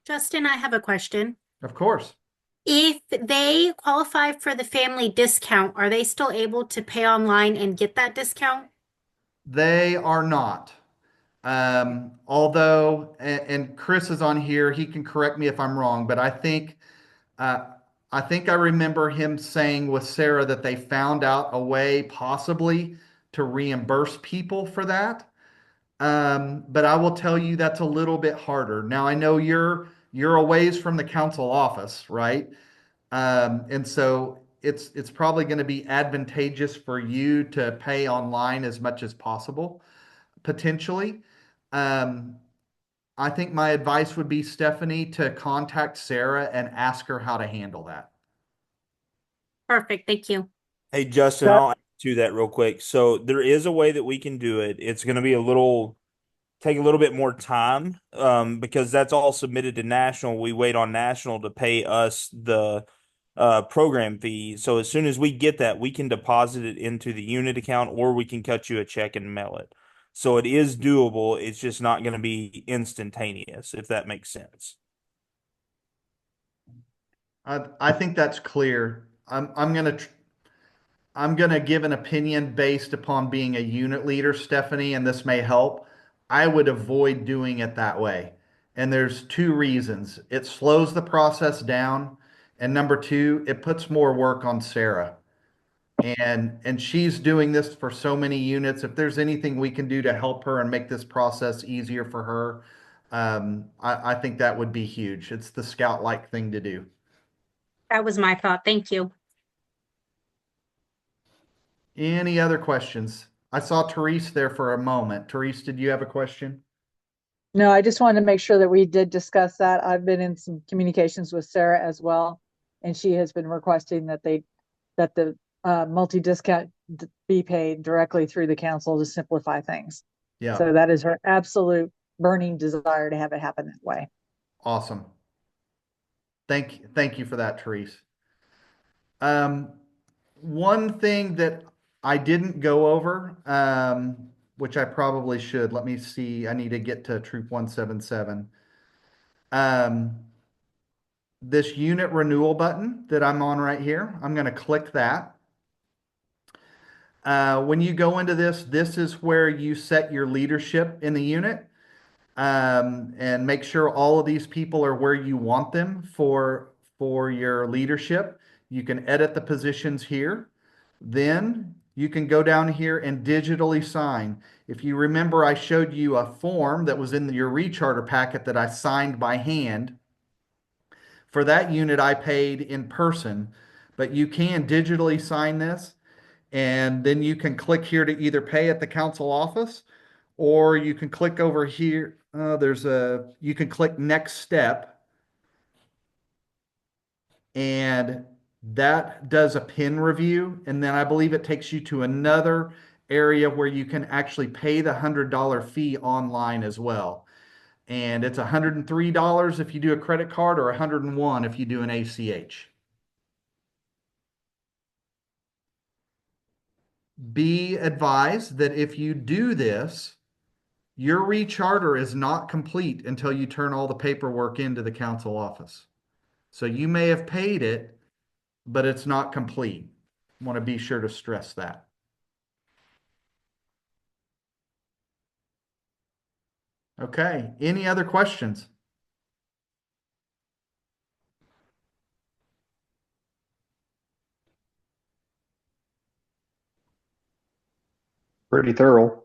Justin, I have a question. Of course. If they qualify for the family discount, are they still able to pay online and get that discount? They are not. Although, and Chris is on here, he can correct me if I'm wrong, but uh, I think I remember him saying with Sarah that they found out a way possibly to reimburse people for that. But I will tell you that's a little bit harder. Now I know you're a ways from the council office, right? And so it's probably going to be advantageous for you to pay online as much as possible, potentially. Um, I think my advice would be, Stephanie, to contact Sarah and ask her how to handle that. Perfect, thank you. Hey, Justin, That I'll add to that real quick. So there is a way that we can do it. It's going to be take a little bit more time, because that's all submitted to national. We wait on national to pay us the program fee. So as soon as we get that, we can deposit it into the unit account, or we can cut you a check and mail it. So it is doable. It's just not going to be instantaneous, if that makes sense. I think that's clear. I'm gonna give an opinion based upon being a unit leader, Stephanie, and this may help. I would avoid doing it that way. And there's 2 reasons. It slows the process down, and number 2, it puts more work on Sarah. And she's doing this for so many units. If there's anything we can do to help her and make this process easier for her, I think that would be huge. It's the scout-like thing to do. That was my thought. Thank you. Any other questions? I saw Therese there for a moment. Therese, did you have a question? No, I just wanted to make sure that we did discuss that. I've been in some communications with Sarah as well, and she has been requesting that the multi-discount be paid directly through the council to simplify things. Yeah, So that is her absolute burning desire to have it happen that way. awesome. Thank you for that, Therese. Um, one thing that I didn't go over, which I probably should. Let me see. I need to get to Troop 177. Um, this unit renewal button that I'm on right here, I'm going to click that. When you go into this, this is where you set your leadership in the unit, and make sure all of these people are where you want them for your leadership. You can edit the positions here. Then you can go down here and digitally sign. If you remember, I showed you a form that was in your recharter packet that I signed by hand. For that unit, I paid in person, but you can digitally sign this, and then you can click here to either pay at the council office, or you can click over here. You can click next step, and that does a pin review. And then I believe it takes you to another area where you can actually pay the $100 fee online as well. And it's $103 if you do a credit card, or $101 if you do an ACH. Be advised that if you do this, your recharter is not complete until you turn all the paperwork into the council office. So you may have paid it, but it's not complete. Want to be sure to stress that. Okay, any other questions? Pretty thorough.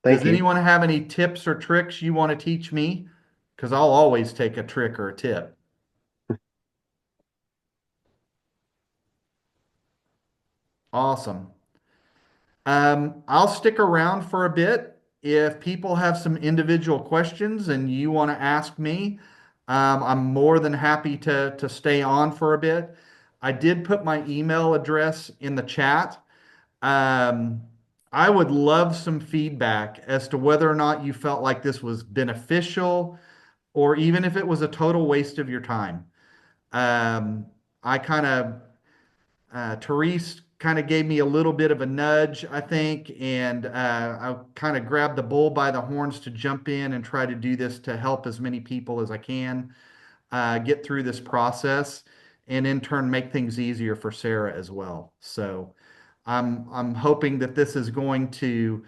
Thank Does you. anyone have any tips or tricks you want to teach me? Because I'll always take a trick or a tip. Awesome. I'll stick around for a bit. If people have some individual questions and you want to ask me, I'm more than happy to stay on for a bit. I did put my email address in the chat. Um, I would love some feedback as to whether or not you felt like this was beneficial or even if it was a total waste of your time. Um, I kind of Therese kind of gave me a little bit of a nudge, I think, and I kind of grabbed the bull by the horns to jump in and try to do this to help as many people as I can get through this process, and in turn make things easier for Sarah as well. So I'm hoping that this is going to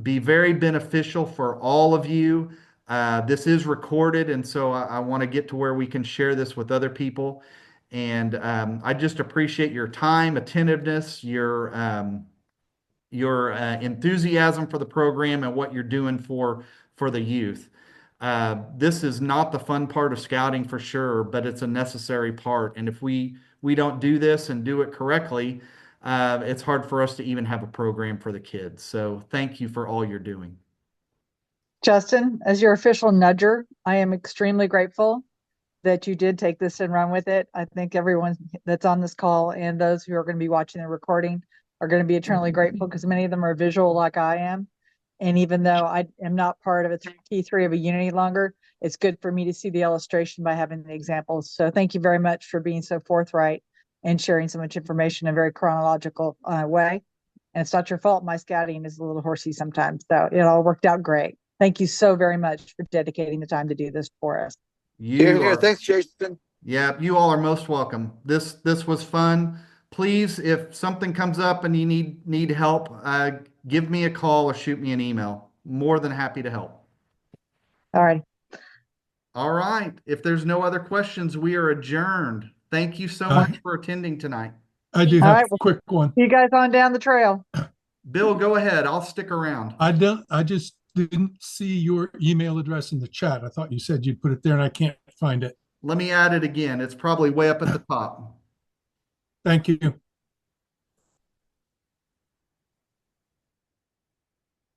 be very beneficial for all of you. This is recorded, and so I want to get to where we can share this with other people. And I just appreciate your time, attentiveness, your enthusiasm for the program and what you're doing for the youth. This is not the fun part of scouting for sure, but it's a necessary part. And if we don't do this and do it correctly, it's hard for us to even have a program for the kids. So thank you for all you're doing. Justin, as your official nudger, I am extremely grateful that you did take this and run with it. I think everyone that's on this call and those who are going to be watching the recording are going to be eternally grateful because many of them are visual like I am. And even though I am not part of a key three of a unity longer, it's good for me to see the illustration by having the examples. So thank you very much for being so forthright and sharing so much information in a very chronological way. And it's not your fault. My scouting is a little horsey sometimes. So it all worked out great. Thank you so very much for dedicating the time to do this for us. You are, Thanks, Jason. yeah, you all are most welcome. This was fun. Please, if something comes up and you need help, give me a call or shoot me an email. More than happy to help. All right. All right. If there's no other questions, we are adjourned. Thank you so much for attending tonight. I do All have right. a quick one. See you guys on down the trail. Bill, go ahead. I'll stick around. I just didn't see your email address in the chat. I thought you said you'd put it there and I can't find it. Let me add it again. It's probably way up at the top. Thank you.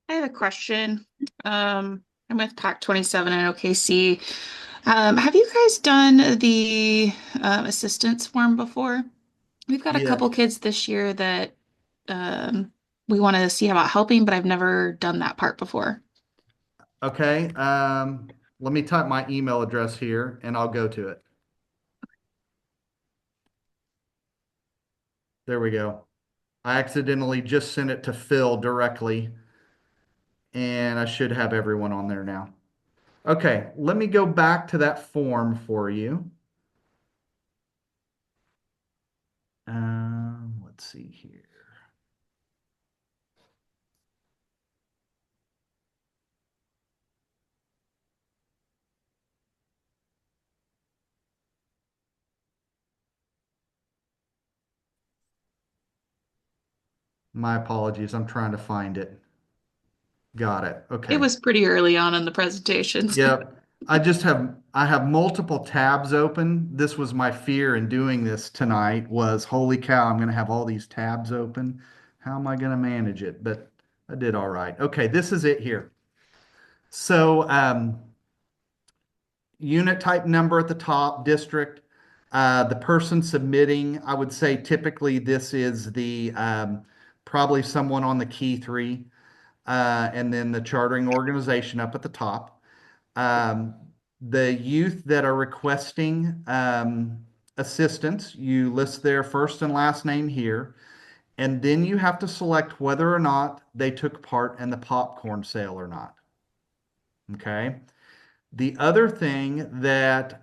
I have a question. I'm with Pack 27 in OKC. Have you guys done the assistance form before? We've got a Yeah. couple kids this year that we want to see about helping, but I've never done that part before. Okay. Let me type my email address here and I'll go to it. There we go. I accidentally just sent it to Phil directly, and I should have everyone on there now. Okay, let me go back to that form for you. Let's see here. My apologies. I'm trying to find it. Got it. Okay. It was pretty early on in the presentations. Yep. I have multiple tabs open. This was my fear in doing this tonight was holy cow, I'm going to have all these tabs open. How am I going to manage it? But I did all right. Okay, this is it here. So unit type number at the top, district, the person submitting, I would say typically this is the probably someone on the key three, and then the chartering organization up at the top. The youth that are requesting assistance, you list their first and last name here, and then you have to select whether or not they took part in the popcorn sale or not. Okay. The other thing that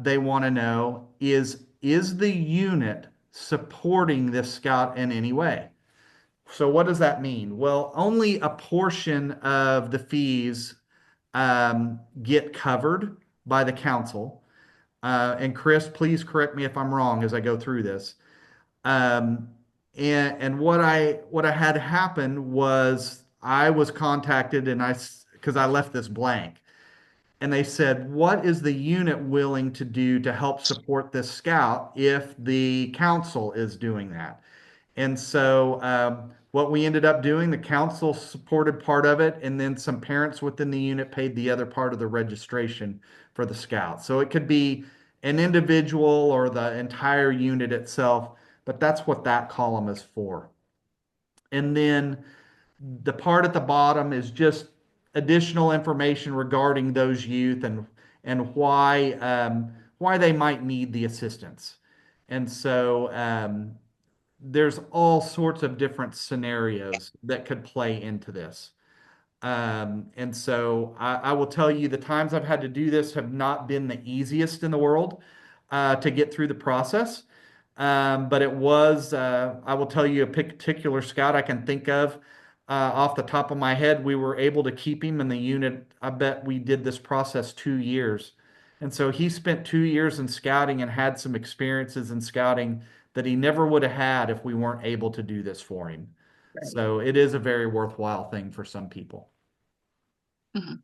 they want to know is the unit supporting this scout in any way? So what does that mean? Well, only a portion of the fees get covered by the council. And Chris, please correct me if I'm wrong as I go through this. Um, And what I had happen was I was contacted and because I left this blank, and they said, "What is the unit willing to do to help support this scout if the council is doing that?" And so what we ended up doing, the council supported part of it, and then some parents within the unit paid the other part of the registration for the scout. So it could be an individual or the entire unit itself, but that's what that column is for. And then the part at the bottom is just additional information regarding those youth and why they might need the assistance. And so there's all sorts of different scenarios that could play into this. And so I will tell you the times I've had to do this have not been the easiest in the world to get through the process. But it was, I will tell you a particular scout I can think of off the top of my head. We were able to keep him in the unit. I bet we did this process 2 years. And so he spent 2 years in scouting and had some experiences in scouting that he never would have had if we weren't able to do this for him. So it is a very worthwhile thing for some people. Mhm.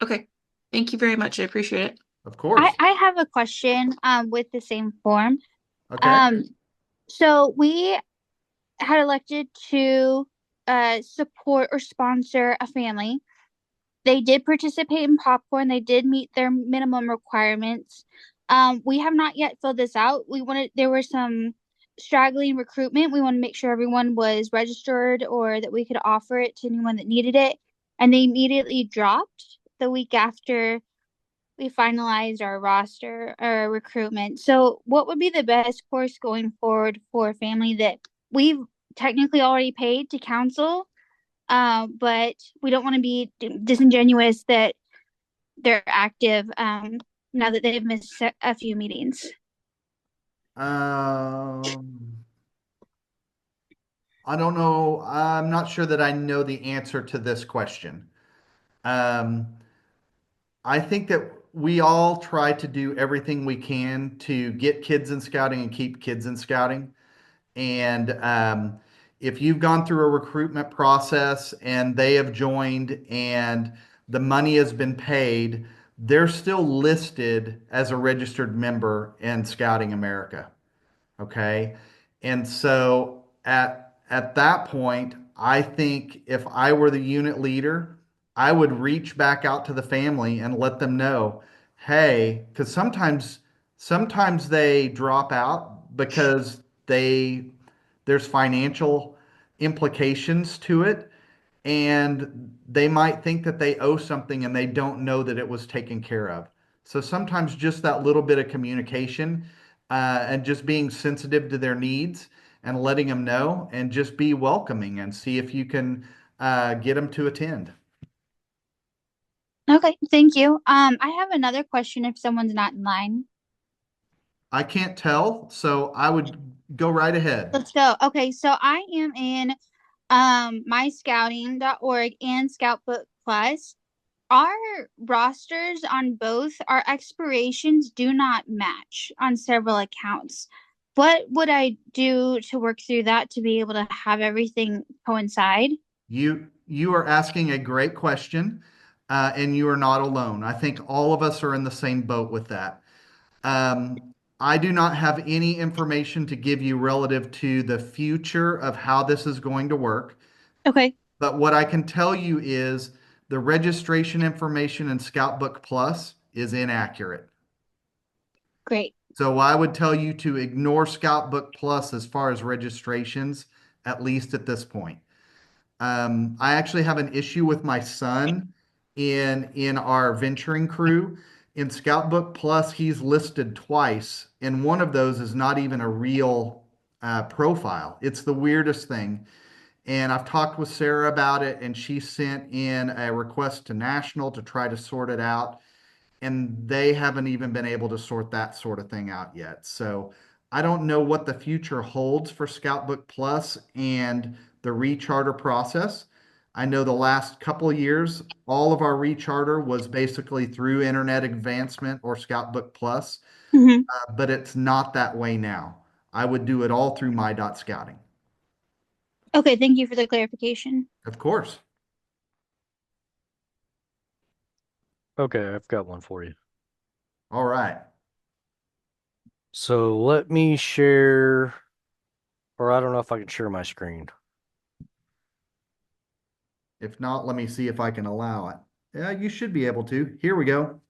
Okay. Thank you very much. I appreciate it. Of course. I have a question with the same form. Okay. So we had elected to support or sponsor a family. They did participate in popcorn. They did meet their minimum requirements. We have not yet filled this out. There were some straggling recruitment. We want to make sure everyone was registered or that we could offer it to anyone that needed it. And they immediately dropped the week after we finalized our roster or recruitment. So what would be the best course going forward for a family that we've technically already paid to counsel, but we don't want to be disingenuous that they're active now that they've missed a few meetings? I don't know. I'm not sure that I know the answer to this question. Um, I think that we all try to do everything we can to get kids in scouting and keep kids in scouting. And if you've gone through a recruitment process and they have joined and the money has been paid, they're still listed as a registered member in Scouting America. Okay. And so at that point, I think if I were the unit leader, I would reach back out to the family and let them know, hey, because sometimes they drop out because there's financial implications to it, and they might think that they owe something and they don't know that it was taken care of. So sometimes just that little bit of communication and just being sensitive to their needs and letting them know and just be welcoming and see if you can get them to attend. Okay, thank you. I have another question if someone's not in line. I can't tell, so I would go right ahead. Let's go. Okay, so I am in myscouting.org and Scoutbook Plus. Our rosters on both our expirations do not match on several accounts. What would I do to work through that to be able to have everything coincide? You are asking a great question, and you are not alone. I think all of us are in the same boat with that. I do not have any information to give you relative to the future of how this is going to work. Okay. But what I can tell you is the registration information in Scoutbook Plus is inaccurate. Great. So I would tell you to ignore Scoutbook Plus as far as registrations, at least at this point. I actually have an issue with my son in our venturing crew. In Scoutbook Plus, he's listed twice, and one of those is not even a real profile. It's the weirdest thing. And I've talked with Sarah about it, and she sent in a request to National to try to sort it out. And they haven't even been able to sort that sort of thing out yet. So I don't know what the future holds for Scoutbook Plus and the recharter process. I know the last couple of years, all of our recharter was basically through Internet Advancement or Scoutbook Plus, Mhm. but it's not that way now. I would do it all through my.scouting. Okay, thank you for the clarification. Of course. Okay, I've got one for you. All right. So let me share, or I don't know if I can share my screen. If not, let me see if I can allow it. Yeah, you should be able to. Here we go.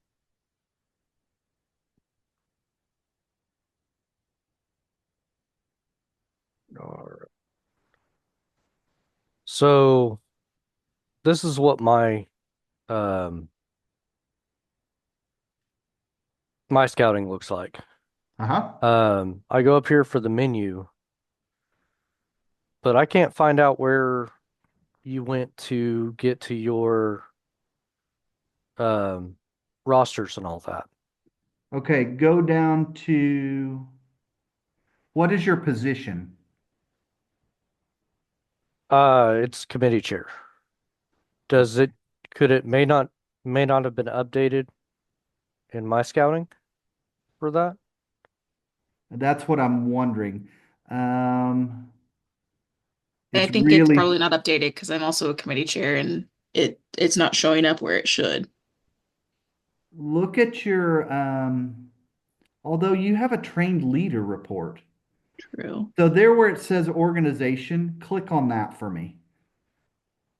All right. So this is what um my scouting looks like. Uh-huh. I go up here for the menu, but I can't find out where you went to get to your um rosters and all that. Okay, go down to what is your position? It's committee chair. Does it could it may not have been updated in my scouting for that? That's what I'm wondering. Um, I it's think it's really probably not updated because I'm also a committee chair and it's not showing up where it should. look at your although you have a trained leader report. True. So there where it says organization, click on that for me.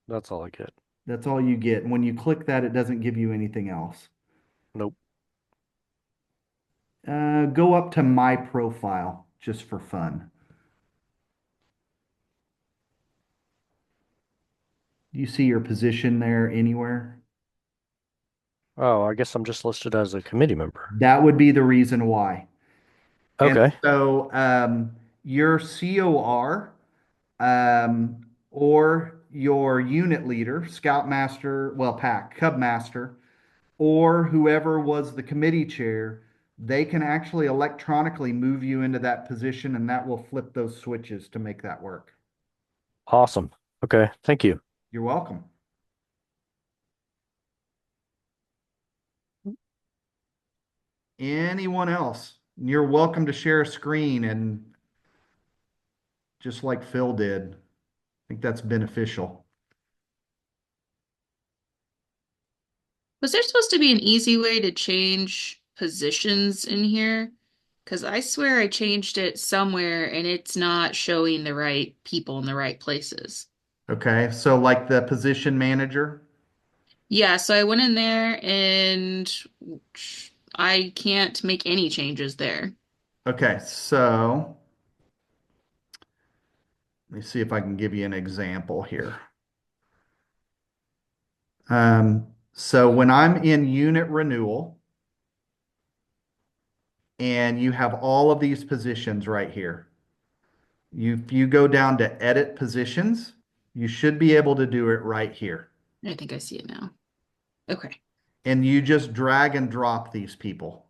That's all I get. That's all you get. And when you click that, it doesn't give you anything else. Nope. Go up to my profile just for fun. Do you see your position there anywhere? Oh, I guess I'm just listed as a committee member. That would be the reason why. And Okay. so your COR or your unit leader, scoutmaster, well, pack, cub master, or whoever was the committee chair, they can actually electronically move you into that position and that will flip those switches to make that work. Awesome. Okay. Thank you. You're welcome. Anyone else? You're welcome to share a screen and just like Phil did. I think that's beneficial. Was there supposed to be an easy way to change positions in here? Because I swear I changed it somewhere and it's not showing the right people in the right places. Okay, so like the position manager. Yeah, so I went in there and I can't make any changes there. Okay, so let me see if I can give you an example here. So when I'm in unit renewal and you have all of these positions right here, if you go down to edit positions, you should be able to do it right here. I think I see it now. Okay. And you just drag and drop these people.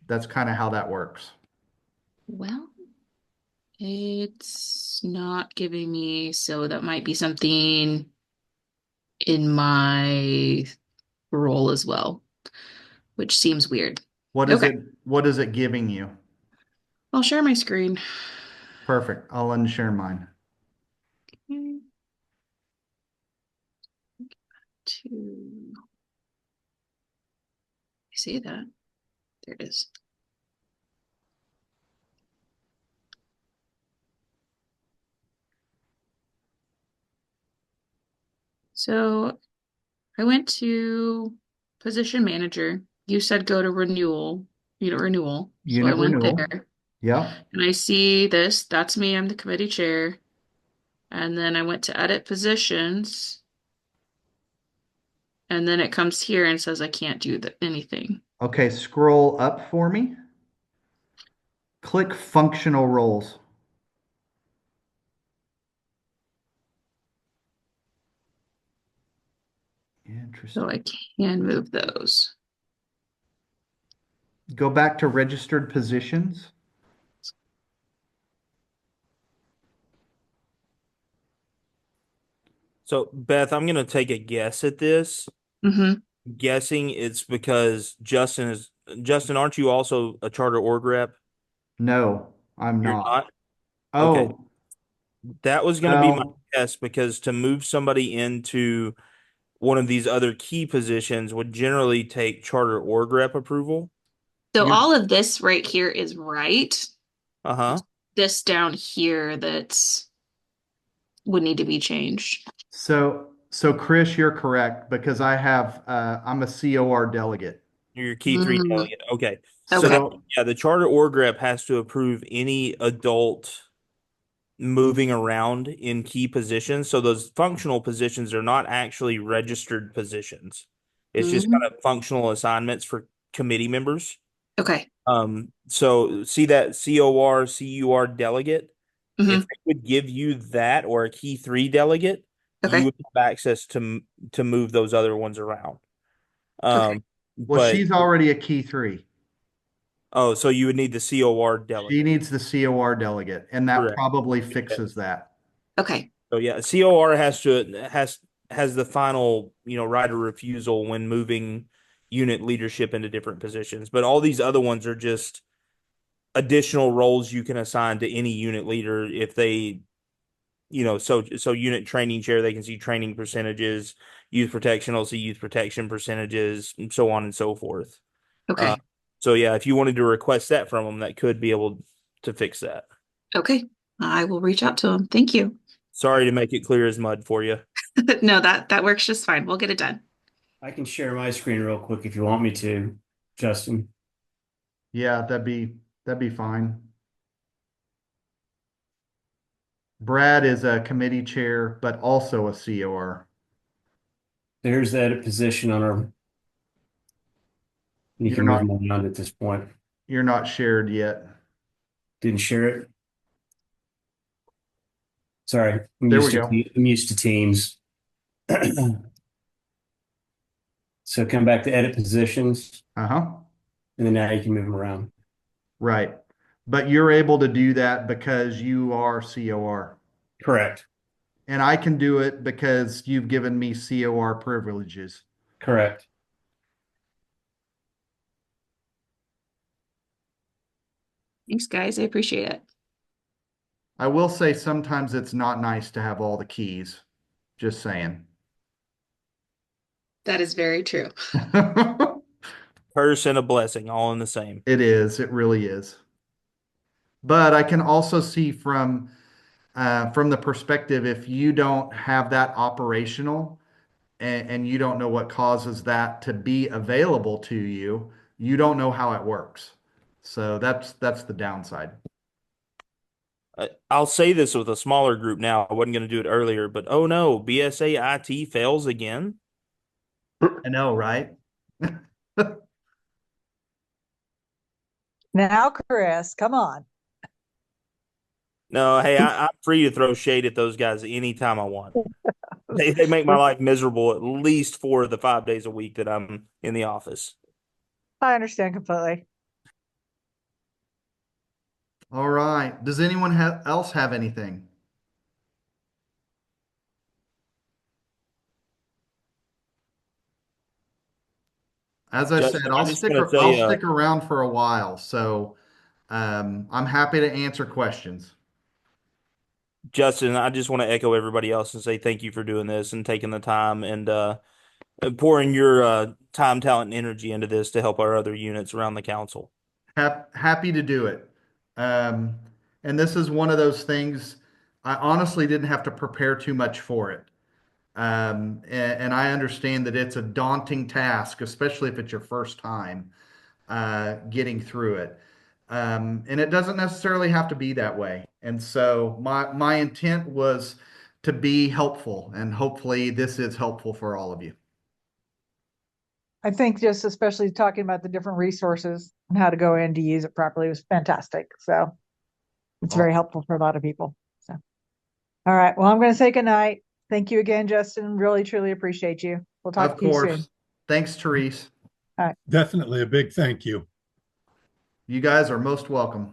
That's kind of how that works. Well, it's not giving me, so that might be something in my role as well, which seems weird. Okay, What is it giving you? I'll share my screen. Perfect. I'll unshare mine. Okay. To see that. There it is. So I went to position manager. You said go to renewal, unit renewal. So I Unit went renewal. there Yep. and I see this. That's me. I'm the committee chair. And then I went to edit positions. And then it comes here and says I can't do anything. Okay, scroll up for me. Click functional roles. So Interesting. I can move those. Go back to registered positions. So, Beth, I'm gonna take a guess at this. Mm-hmm. Guessing it's because Justin, aren't you also a charter org rep? No, I'm You're not. not? Okay. Oh, That was going to be my No. guess because to move somebody into one of these other key positions would generally take charter org rep approval. So You're, all of this right here is right. Uh-huh. This down here that's would need to be changed. so Chris, you're correct because I'm a COR delegate. You're your key three Mm, delegate. Okay. okay. So yeah, the charter org rep has to approve any adult moving around in key positions. So those functional positions are not actually registered positions. It's just kind Mhm. of functional assignments for committee members. Okay. So see that COR delegate, if Hmm. they would give you that or a key three delegate, you Okay. would have access to move those other ones around. Okay. Well, But she's already a key three. oh, so you would need the COR She delegate. needs the COR delegate, and that Correct. probably Okay. fixes that. Okay. So yeah, COR has the final, right of refusal when moving unit leadership into different positions. But all these other ones are just additional roles you can assign to any unit leader if they, so unit training chair, they can see training percentages, youth protection will see youth protection percentages, and so on and so forth. Uh, Okay. so yeah, if you wanted to request that from them, that could be able to fix that. Okay. I will reach out to him. Thank you. Sorry to make it clear as mud for you. No, that works just fine. We'll get it done. I can share my screen real quick if you want me to, Justin. Yeah, that'd be fine. Brad is a committee chair, but also a COR. There's the edit position on our. You You're can move not them around at this point. you're not shared yet. Didn't share it. Sorry, There we go. I'm used to Teams. So come back to edit positions, Uh-huh. and then now you can move them around. Right. But you're able to do that because you are COR. Correct. And I can do it because you've given me COR privileges. Correct. Thanks, guys. I appreciate it. I will say sometimes it's not nice to have all the keys. Just saying. That is very true. Curse and a blessing, all in the same. It is. It really is. But I can also see from the perspective, if you don't have that operational and you don't know what causes that to be available to you, you don't know how it works. So that's the downside. I'll say this with a smaller group now. I wasn't going to do it earlier, but oh no, BSA IT fails again. I know, right? Now, Chris, come on. No, hey, I'm free to throw shade at those guys anytime I want. They make my life miserable at least 4 of the 5 days a week that I'm in the office. I understand completely. All right. Does anyone else have anything? As I said, Justin, I just want to I'll say, stick around for a while. So I'm happy to answer questions. Justin, I just want to echo everybody else and say thank you for doing this and taking the time and pouring your time, talent, and energy into this to help our other units around the council. Happy to do it. Um, and this is one of those things I honestly didn't have to prepare too much for it. And I understand that it's a daunting task, especially if it's your first time getting through it. And it doesn't necessarily have to be that way. And so my intent was to be helpful, and hopefully this is helpful for all of you. I think just especially talking about the different resources and how to go in to use it properly was fantastic. So it's very helpful for a lot of people. So, all right. Well, I'm going to say goodnight. Thank you again, Justin. Really, truly appreciate you. We'll talk Of to you soon. course. Thanks, Therese. All right. Definitely a big thank you. You guys are most welcome.